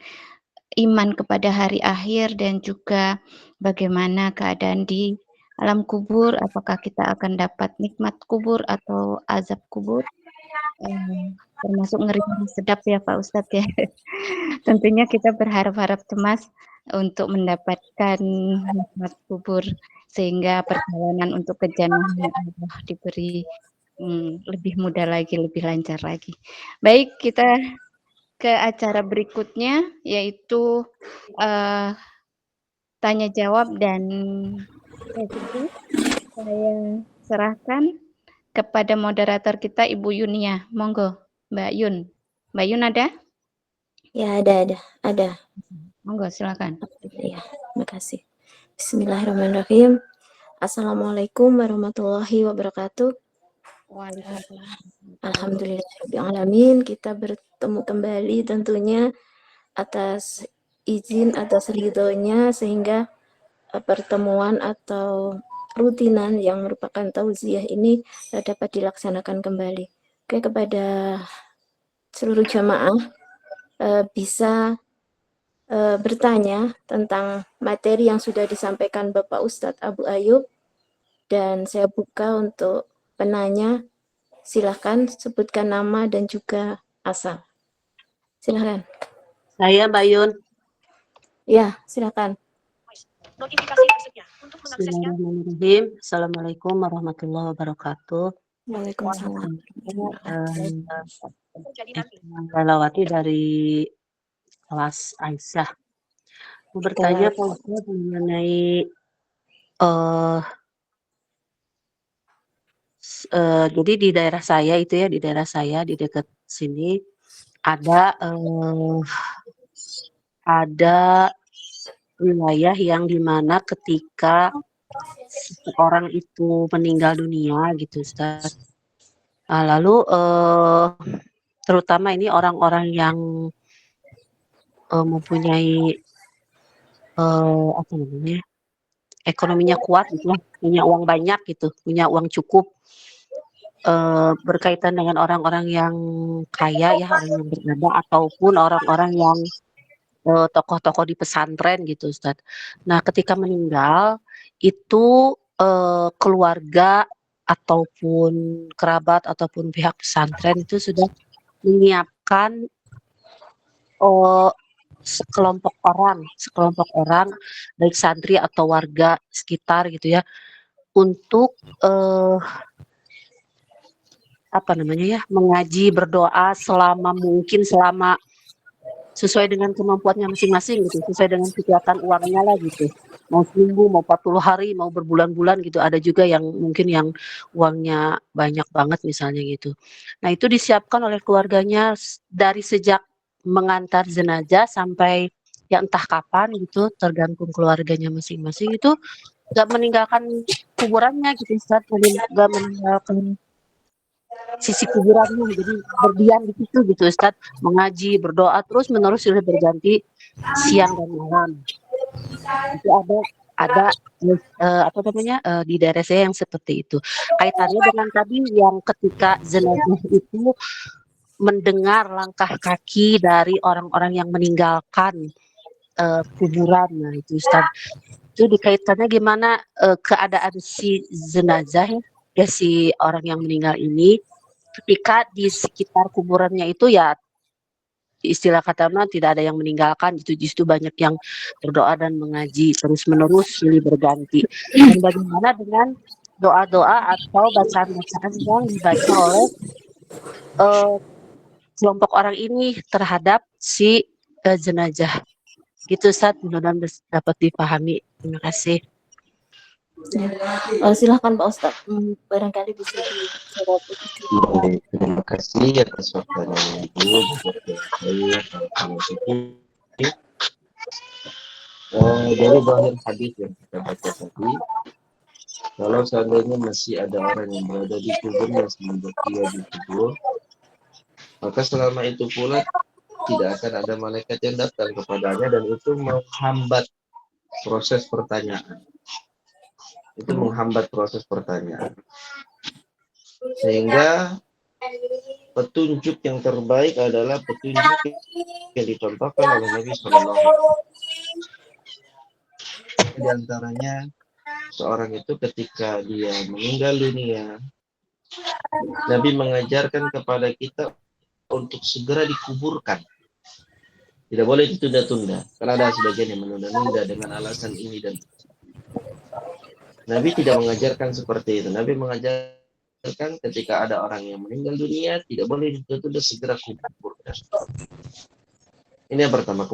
iman kepada hari akhir dan juga bagaimana keadaan di alam kubur, apakah kita akan dapat nikmat kubur atau azab kubur, termasuk ngeri-ngeri sedap ya Pak Ustadz ya. Tentunya kita berharap-harap cemas untuk mendapatkan nikmat kubur, sehingga perjalanan untuk ke jannahnya Allah diberi lebih mudah lagi, lebih lancar lagi. Baik, kita ke acara berikutnya, yaitu tanya jawab dan sesi. Saya serahkan kepada moderator kita Ibu Yunia. Monggo, Mbak Yun. Mbak Yun ada? Ya, ada. Monggo, silakan. Ya, terima kasih. Bismillahirrahmanirrahim. Assalamualaikum warahmatullahi wabarakatuh. Alhamdulillahirrahmanirrahim. Kita bertemu kembali tentunya atas izin, atas ridhonya, sehingga pertemuan atau rutinan yang merupakan tauziah ini dapat dilaksanakan kembali. Oke, kepada seluruh jamaah bisa bertanya tentang materi yang sudah disampaikan Bapak Ustadz Abu Ayyub, dan saya buka untuk penanya. Silahkan sebutkan nama dan juga asal. Silahkan. Saya Mbak Yun. Ya, silahkan. Bismillahirrahmanirrahim. Assalamualaikum warahmatullahi wabarakatuh. Waalaikumsalam. Lelawati dari kelas Aisyah. Mau bertanya Pak Ustadz mengenai jadi di daerah saya itu ya, di daerah saya di dekat sini ada wilayah yang dimana ketika seseorang itu meninggal dunia gitu Ustaz. Lalu terutama ini orang-orang yang mempunyai apa namanya, ekonominya kuat gitu lah, punya uang banyak gitu, punya uang cukup, berkaitan dengan orang-orang yang kaya ya, orang yang berada, ataupun orang-orang yang tokoh-tokoh di pesantren gitu Ustadz. Nah ketika meninggal itu keluarga ataupun kerabat ataupun pihak pesantren itu sudah menyiapkan eh, sekelompok orang baik santri atau warga sekitar gitu ya untuk apa namanya ya mengaji berdoa selama mungkin selama sesuai dengan kemampuannya masing-masing gitu, sesuai dengan kekuatan uangnya lah gitu. Mau seminggu, mau 40 hari, mau berbulan-bulan gitu. Ada juga yang mungkin yang uangnya banyak banget misalnya gitu. Nah, itu disiapkan oleh keluarganya dari sejak mengantar jenazah sampai ya entah kapan gitu, tergantung keluarganya masing-masing itu gak meninggalkan kuburannya gitu, Ustaz. Gak meninggalkan sisi kuburannya, jadi berdiam di situ gitu Ustadz, mengaji, berdoa terus menerus sudah berganti siang dan malam. Itu ada apa namanya di daerah saya yang seperti itu. Kaitannya dengan tadi yang ketika jenazah itu mendengar langkah kaki dari orang-orang yang meninggalkan kuburan, nah itu Ustadz. Itu dikaitannya gimana keadaan si jenazah ya si orang yang meninggal ini ketika di sekitar kuburannya itu ya istilah katanya tidak ada yang meninggalkan itu justru banyak yang berdoa dan mengaji terus menerus silih berganti. Dan bagaimana dengan doa-doa atau bacaan-bacaan yang dibaca oleh kelompok orang ini terhadap si jenazah gitu Ustaz, mudah-mudahan dapat dipahami. Terima kasih. Ya. Silahkan Pak Ustadz, barangkali bisa dijawab. Baik, terima kasih atas waktunya Ibu. Dari zahir hadis yang kita baca tadi, kalau seandainya masih ada orang yang berada di kuburnya semenjak dia dikubur, maka selama itu pula tidak akan ada malaikat yang datang kepadanya dan itu menghambat proses pertanyaan. Itu menghambat proses pertanyaan. Sehingga petunjuk yang terbaik adalah petunjuk yang dicontohkan oleh Nabi SAW. Di antaranya seorang itu ketika dia meninggal dunia, Nabi mengajarkan kepada kita untuk segera dikuburkan. Tidak boleh ditunda-tunda. Karena ada sebagian yang menunda-nunda dengan alasan ini dan itu. Nabi tidak mengajarkan seperti itu. Nabi mengajarkan ketika ada orang yang meninggal dunia, tidak boleh ditunda-tunda, segera kuburkan. Ini yang pertama.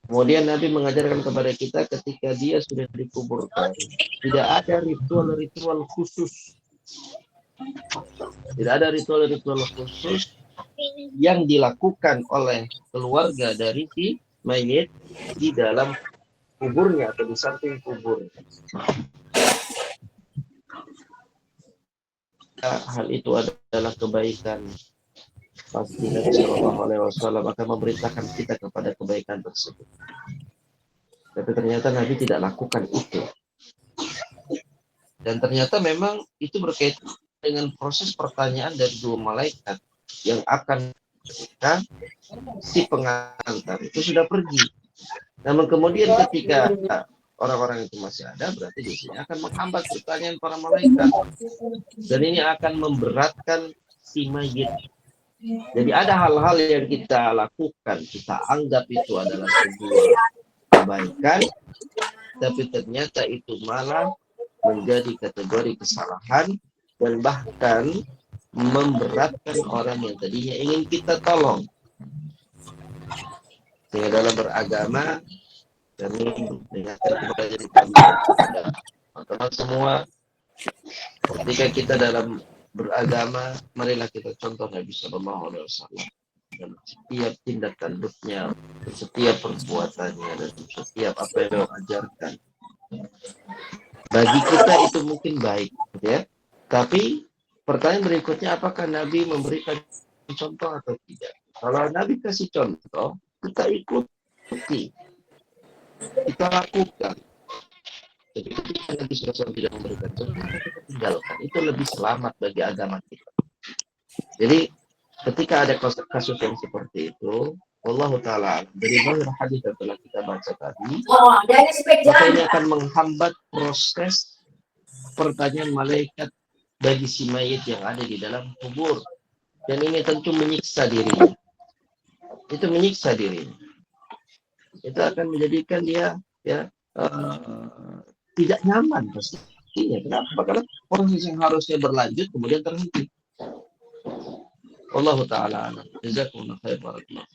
Kemudian Nabi mengajarkan kepada kita ketika dia sudah dikuburkan, tidak ada ritual-ritual khusus. Tidak ada ritual-ritual khusus yang dilakukan oleh keluarga dari si mayit di dalam kuburnya atau di samping kubur. Hal itu adalah kebaikan. Pasti Nabi Shallallahu Alaihi Wasallam akan memerintahkan kita kepada kebaikan tersebut. Tapi ternyata Nabi tidak lakukan itu. Dan ternyata memang itu berkaitan dengan proses pertanyaan dari dua malaikat yang akan ketika si pengantar itu sudah pergi. Namun kemudian ketika orang-orang itu masih ada, berarti di sini akan menghambat pertanyaan para malaikat. Dan ini akan memberatkan si mayit. Jadi ada hal-hal yang kita lakukan, kita anggap itu adalah sebuah kebaikan, tapi ternyata itu malah menjadi kategori kesalahan dan bahkan memberatkan orang yang tadinya ingin kita tolong. Sehingga dalam beragama kami mengingatkan kepada teman-teman semua, ketika kita dalam beragama, marilah kita contoh Nabi Sallallahu Alaihi Wasallam dalam setiap tindak tanduknya, setiap perbuatannya, dan setiap apa yang beliau ajarkan. Bagi kita itu mungkin baik, ya. Tapi pertanyaan berikutnya, apakah Nabi memberikan contoh atau tidak? Kalau Nabi kasih contoh, kita ikuti, kita lakukan. Jadi ketika Nabi SAW tidak memberikan contoh, kita tinggalkan. Itu lebih selamat bagi agama kita. Jadi ketika ada kasus yang seperti itu, Wallahu ta'ala alam. Dari zahir hadis yang telah kita baca tadi, maka ini akan menghambat proses pertanyaan malaikat bagi si mayit yang ada di dalam kubur. Dan ini tentu menyiksa dirinya. Itu menyiksa dirinya. Itu akan menjadikan dia tidak nyaman pastinya. Kenapa? Karena proses yang harusnya berlanjut kemudian terhenti. Wallahu ta'ala alam. Jazakumullah khair. Barakallahu.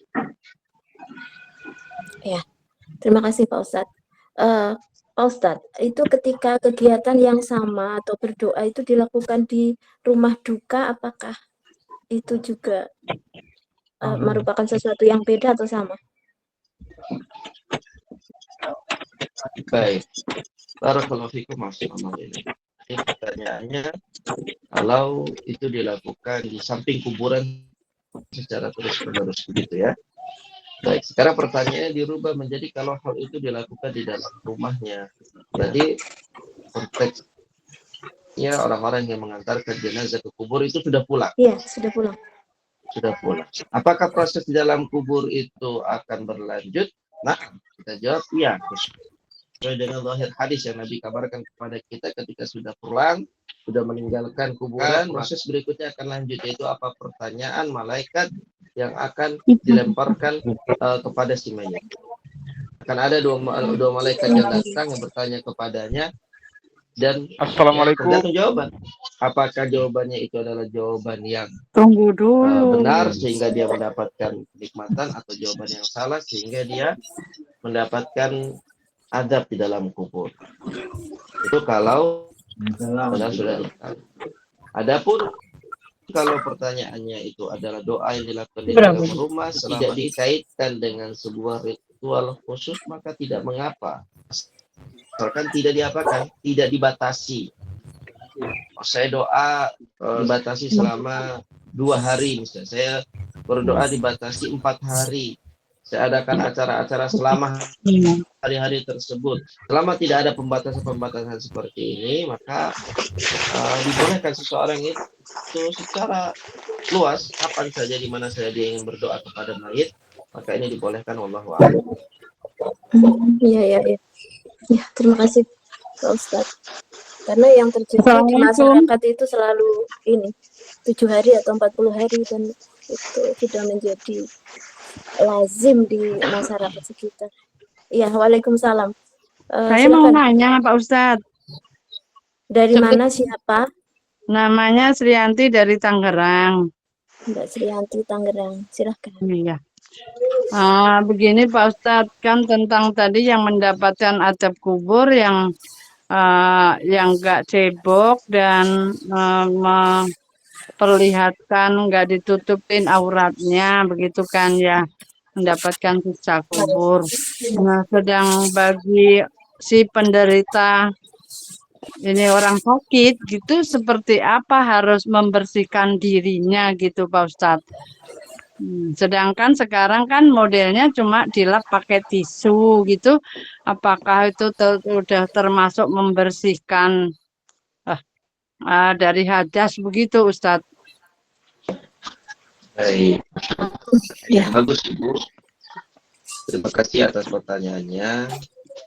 Ya, terima kasih Pak Ustadz. Pak Ustadz, itu ketika kegiatan yang sama atau berdoa itu dilakukan di rumah duka, apakah itu juga merupakan sesuatu yang beda atau sama? Baik. Barakallahu fikum, Masya. Pertanyaannya, kalau itu dilakukan di samping kuburan secara terus-menerus begitu ya. Baik, sekarang pertanyaannya dirubah menjadi kalau hal itu dilakukan di dalam rumahnya. Jadi konteksnya orang-orang yang mengantarkan jenazah ke kubur itu sudah pulang. Iya, sudah pulang. Sudah pulang. Apakah proses di dalam kubur itu akan berlanjut? Nah, kita jawab iya. Sesuai dengan zahir hadis yang Nabi kabarkan kepada kita ketika sudah pulang, sudah meninggalkan kuburan, proses berikutnya akan lanjut, yaitu apa pertanyaan malaikat yang akan dilemparkan kepada si mayit. Akan ada dua malaikat yang datang yang bertanya kepadanya, dan Assalamualaikum. tergantung jawaban. Apakah jawabannya itu adalah jawaban yang benar sehingga dia mendapatkan kenikmatan, atau jawaban yang salah sehingga dia mendapatkan adab di dalam kubur. Itu kalau benar sudah diketahui. Adapun kalau pertanyaannya itu adalah doa yang dilakukan di dalam rumah, tidak dikaitkan dengan sebuah ritual khusus, maka tidak mengapa. Asalkan tidak diapakan, tidak dibatasi. Saya doa dibatasi selama 2 hari misalnya. Saya berdoa dibatasi 4 hari. Saya adakan acara-acara selama hari-hari tersebut. Selama tidak ada pembatasan-pembatasan seperti ini, maka dibolehkan seseorang itu secara luas, kapan saja, di mana saja dia ingin berdoa kepada mayit, maka ini dibolehkan. Wallahu a'lam. Iya. Ya, terima kasih Pak Ustadz. Karena yang terjadi di masyarakat itu selalu ini 7 hari atau 40 hari, dan itu sudah menjadi lazim di masyarakat sekitar. Iya, waalaikumsalam. Saya mau nanya Pak Ustadz. Dari mana, siapa? Namanya Srianti dari Tangerang. Mbak Srianti, Tangerang. Silahkan. Iya. Begini Pak Ustadz, kan tentang tadi yang mendapatkan atap kubur yang nggak cebok dan perlihatkan nggak ditutupin auratnya, begitu kan ya, mendapatkan siksa kubur. Nah, sedang bagi si penderita ini orang sakit gitu, seperti apa harus membersihkan dirinya gitu Pak Ustadz. Sedangkan sekarang kan modelnya cuma dilap pakai tisu gitu, apakah itu sudah termasuk membersihkan dari hadas begitu Ustadz? Baik. Ya, bagus Ibu. Terima kasih atas pertanyaannya.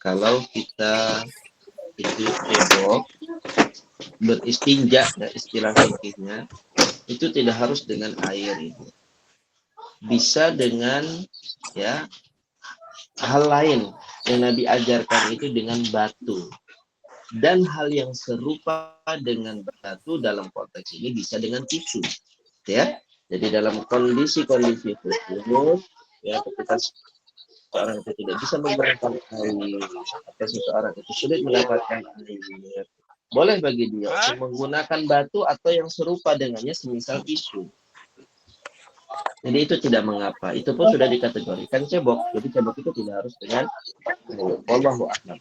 Kalau kita itu cebok, beristinja, ya, istilah fikihnya, itu tidak harus dengan air, Ibu. Bisa dengan ya hal lain yang Nabi ajarkan, itu dengan batu. Dan hal yang serupa dengan batu dalam konteks ini bisa dengan tisu, ya. Jadi dalam kondisi-kondisi khusus, ya, ketika seorang itu tidak bisa menggunakan air, atau seseorang itu sulit mendapatkan air, boleh bagi dia untuk menggunakan batu atau yang serupa dengannya, semisal tisu. Jadi itu tidak mengapa. Itu pun sudah dikategorikan cebok. Jadi cebok itu tidak harus dengan wallahu a'lam.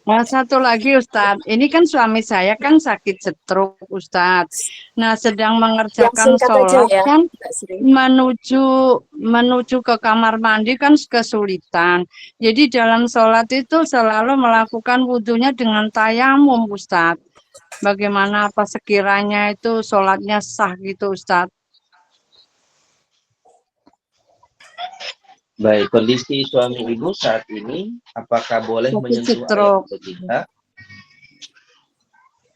Nah, satu lagi Ustadz, ini kan suami saya kan sakit stroke Ustadz. Nah, sedang mengerjakan sholat ya, kan menuju ke kamar mandi kan kesulitan. Jadi dalam sholat itu selalu melakukan wudhunya dengan tayamum Ustadz. Bagaimana, apa sekiranya itu sholatnya sah gitu Ustadz? Baik, kondisi suami ibu saat ini, apakah boleh sakit menyentuh air stroke, atau tidak?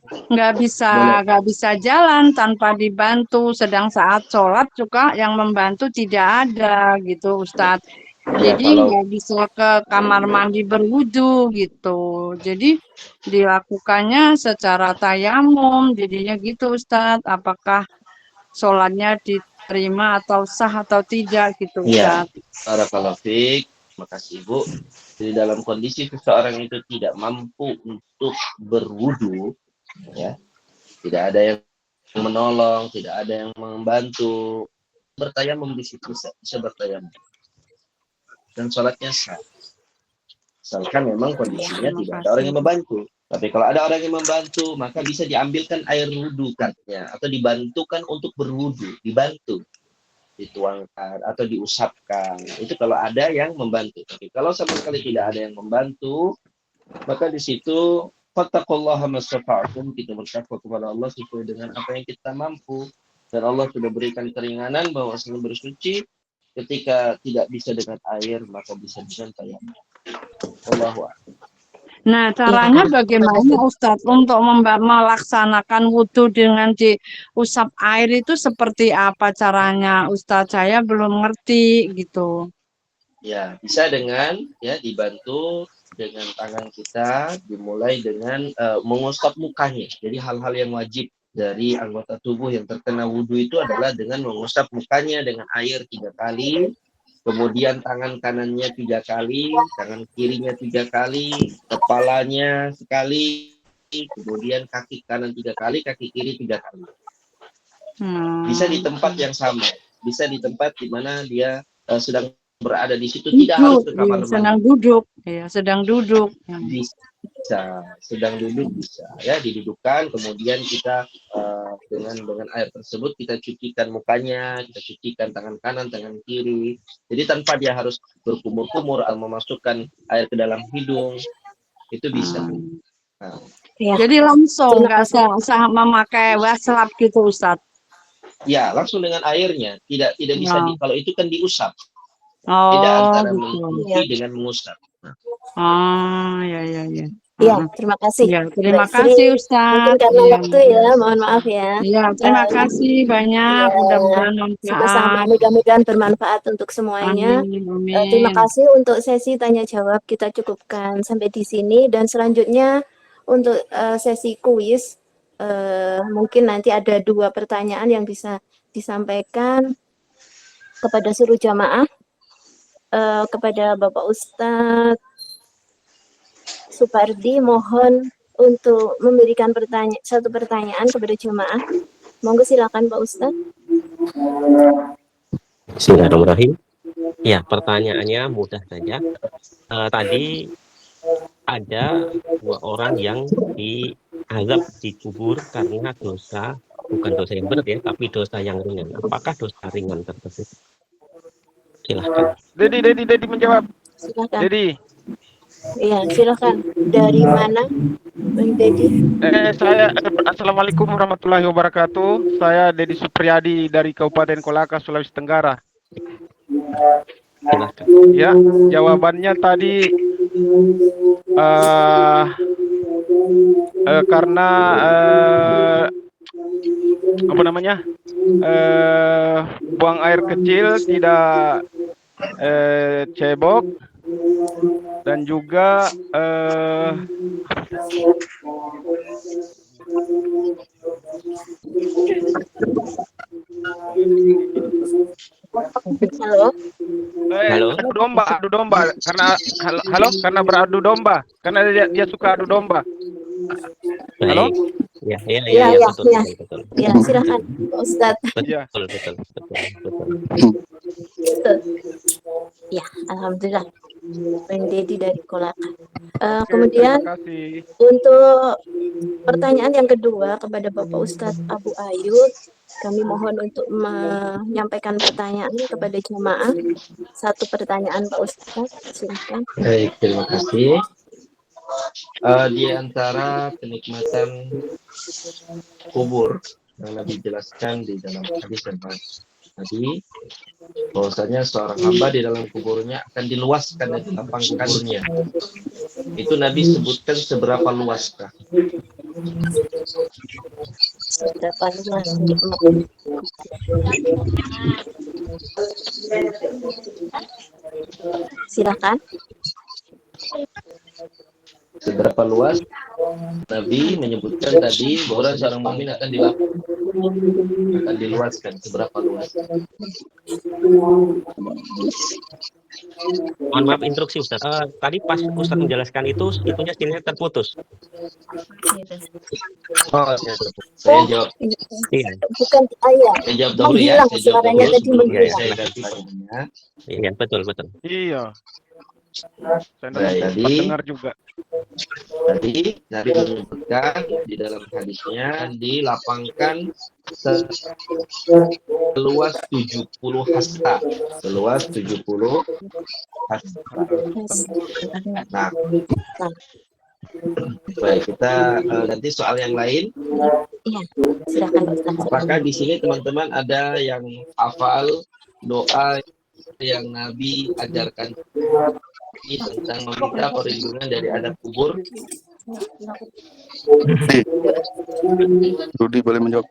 nggak Boleh. bisa jalan tanpa dibantu. Sedang saat sholat juga yang membantu tidak ada gitu, Ustadz. Ya, Jadi kalau nggak bisa ke kamar mandi berwudu gitu. Jadi dilakukannya secara tayamum. Jadinya gitu, Ustadz. Apakah sholatnya diterima atau sah atau tidak gitu, iya, Ustadz. barakallahu fiik. Makasih Ibu. Jadi dalam kondisi seseorang itu tidak mampu untuk berwudu, ya, tidak ada yang menolong, tidak ada yang membantu, bertayamum di situ bisa bertayamum dan sholatnya sah. Asalkan memang kondisinya Terima tidak ada orang kasih. yang membantu. Tapi kalau ada orang yang membantu, maka bisa diambilkan air wudhu katanya, atau dibantukan untuk berwudhu, dibantu, dituangkan atau diusapkan. Itu kalau ada yang membantu. Tapi kalau sama sekali tidak ada yang membantu, maka di situ fattaqullaha mastata'tum, kita bertakwa kepada Allah sesuai dengan apa yang kita mampu. Dan Allah sudah berikan keringanan bahwa sebelum bersuci, ketika tidak bisa dengan air, maka bisa dengan tayamum. Allahu a'lam. Nah, caranya bagaimana Ustadz untuk melaksanakan wudhu dengan diusap air itu seperti apa caranya Ustadz? Saya belum ngerti gitu. Ya, bisa dengan ya dibantu dengan tangan kita, dimulai dengan mengusap mukanya. Jadi hal-hal yang wajib dari anggota tubuh yang terkena wudhu itu adalah dengan mengusap mukanya dengan air 3 kali, kemudian tangan kanannya 3 kali, tangan kirinya 3 kali, kepalanya sekali, kemudian kaki kanan 3 kali, kaki kiri 3 kali. Bisa di tempat yang sama, bisa di tempat di mana dia sedang berada di situ, tidak harus ke kamar mandi. Sedang duduk, ya, sedang duduk. Bisa, sedang duduk bisa, ya, didudukkan, kemudian kita dengan air tersebut kita cucikan mukanya, kita cucikan tangan kanan, tangan kiri. Jadi tanpa dia harus berkumur-kumur atau memasukkan air ke dalam hidung, itu bisa. Nah, Ya. Jadi langsung nggak usah memakai wastafel gitu, Ustadz. ya, langsung dengan airnya, tidak bisa kalau itu kan diusap. Oh, Beda antara gitu. mencuci dengan mengusap. Oh, ya. Ya, terima kasih. Ya, terima Mbak Sri. kasih Ustadz. Mungkin karena Ya, waktu ya, mohon maaf ya. Ya, terima kasih banyak. Ya, Mudah-mudahan sama-sama. manfaat. Mudah-mudahan bermanfaat untuk semuanya. Amin. Terima kasih untuk sesi tanya jawab, kita cukupkan sampai di sini, dan selanjutnya untuk sesi kuis mungkin nanti ada 2 pertanyaan yang bisa disampaikan kepada seluruh jamaah, kepada Bapak Ustadz Supardi, mohon untuk memberikan satu pertanyaan kepada jemaah. Monggo silakan Pak Ustadz. Bismillahirrahmanirrahim. Ya, pertanyaannya mudah saja. Tadi ada 2 orang yang diazab dikubur karena dosa, bukan dosa yang berat ya, tapi dosa yang ringan. Apakah dosa ringan tersebut? Silahkan. Dedi menjawab. Silakan. Dedi. Iya, silakan. Dari mana, Bang Dedi? Saya Assalamualaikum warahmatullahi wabarakatuh. Saya Dedi Supriyadi dari Kabupaten Kolaka, Sulawesi Tenggara. Silahkan. Ya, jawabannya tadi karena apa namanya, buang air kecil tidak cebok, dan juga Halo. Halo. Adu domba karena beradu domba, karena dia suka adu domba. Halo? Ya, betul. Ya, silakan Pak Ustadz. Betul. Ya, alhamdulillah. Bang Dedi dari Kolaka. Kemudian Terima kasih. untuk pertanyaan yang kedua kepada Bapak Ustadz Abu Ayub, kami mohon untuk menyampaikan pertanyaan kepada jemaah. 1 pertanyaan Pak Ustadz, silakan. Baik, terima kasih. Di antara kenikmatan kubur yang Nabi jelaskan di dalam hadis tentang tadi, bahwasanya seorang hamba di dalam kuburnya akan diluaskan dan dilapangkannya. Itu Nabi sebutkan seberapa luaskah? Seberapa luas? Silakan. Seberapa luas? Nabi menyebutkan tadi bahwa seorang mukmin akan diluaskan. Seberapa luas? Mohon maaf instruksi Ustaz. Tadi pas Ustaz menjelaskan itu, itunya sinyalnya terputus. Oh, saya jawab. Iya. Bukan ayah. Saya jawab dahulu ya. Menghilang Saya jawab suaranya dahulu tadi, sebelum menghilang. saya ganti pertanyaannya. Iya, betul. Iya. Saya Baik, tadi dengar juga. Nabi menyebutkan di dalam hadisnya dilapangkan seluas 70 hasta. Seluas 70 hasta. Nah, baik, kita ganti soal yang lain. Iya, silakan Ustaz. Apakah di sini teman-teman ada yang hafal doa yang Nabi ajarkan tentang meminta perlindungan dari adab kubur? Rudi boleh menjawab?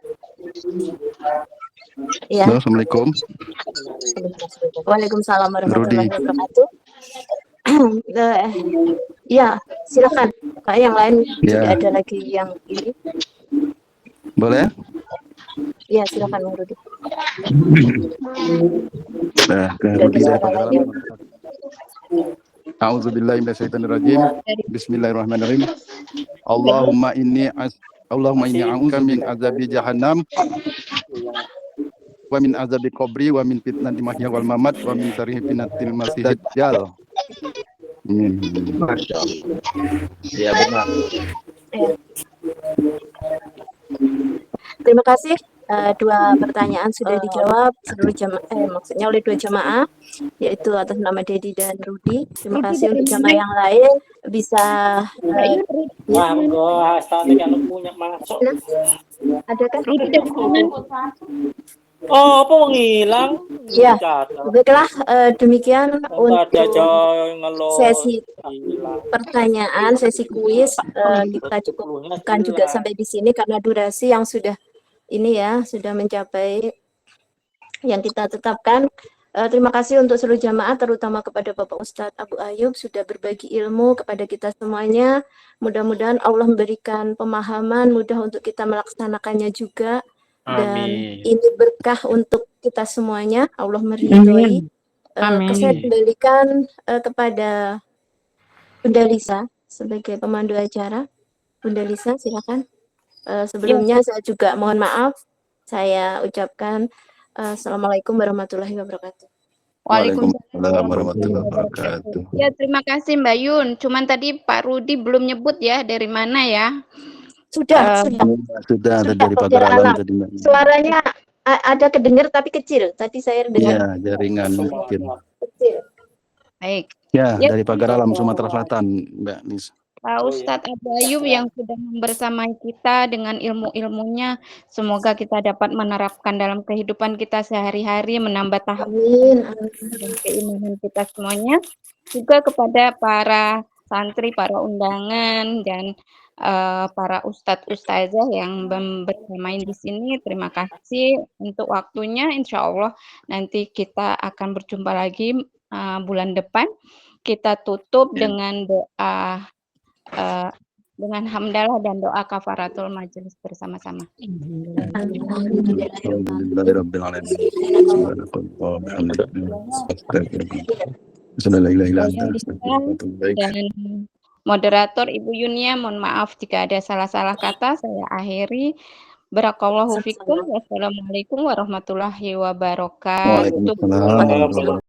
Ya. Halo, Assalamualaikum. Waalaikumsalam warahmatullahi wabarakatuh. Ya, silakan. Kak, yang lain tidak ada lagi yang ini. Boleh? Ya, silakan Bang Rudi. Nah, Rudi saya perkenalkan. A'udzubillahi minasyaitonirrajim. Bismillahirrahmanirrahim. Allahumma inni a'udzubika min azabi jahannam wa min azabi qabri wa min fitnatil mahya wal mamat wa min syarri fitnatil masiihid dajjal. Masya Allah. Ya, benar. Terima kasih. Dua pertanyaan sudah dijawab seluruh maksudnya oleh dua jamaah, yaitu atas nama Dedi dan Rudi. Terima kasih untuk jamaah yang lain bisa. Ada kan? Oh, apa menghilang? Ya, baiklah, demikian untuk sesi pertanyaan, sesi kuis. Kita cukupkan juga sampai di sini karena durasi yang sudah ini ya, sudah mencapai yang kita tetapkan. Terima kasih untuk seluruh jamaah, terutama kepada Bapak Ustadz Abu Ayub sudah berbagi ilmu kepada kita semuanya. Mudah-mudahan Allah memberikan pemahaman, mudah untuk kita melaksanakannya juga. Dan ini berkah untuk kita semuanya. Allah meridhoi. Saya kembalikan kepada Bunda Lisa sebagai pemandu acara. Bunda Lisa, silakan. Sebelumnya saya juga mohon maaf. Saya ucapkan Assalamualaikum warahmatullahi wabarakatuh. Waalaikumsalam warahmatullahi wabarakatuh. Ya, terima kasih Mbak Yun. Cuman tadi Pak Rudi belum nyebut ya dari mana ya. Sudah dari Pagar Alam tadi Mbak. Suaranya ada kedengar tapi kecil. Tadi saya dengar. Iya, jaringan mungkin. Kecil. Baik. Ya, dari Pagar Alam Sumatera Selatan, Mbak Nis. Pak Ustadz Abu Ayub yang sudah membersamai kita dengan ilmu-ilmunya, semoga kita dapat menerapkan dalam kehidupan kita sehari-hari, menambah tahap dan keimanan kita semuanya. Juga kepada para santri, para undangan, dan para ustadz ustazah yang bermain di sini, terima kasih untuk waktunya. Insya Allah nanti kita akan berjumpa lagi bulan depan. Kita tutup dengan doa dengan hamdalah dan doa kafaratul majelis bersama-sama. Dan moderator Ibu Yunia, mohon maaf jika ada salah-salah kata, saya akhiri. Barakallahu fikum. Wassalamualaikum warahmatullahi wabarakatuh. Waalaikumsalam.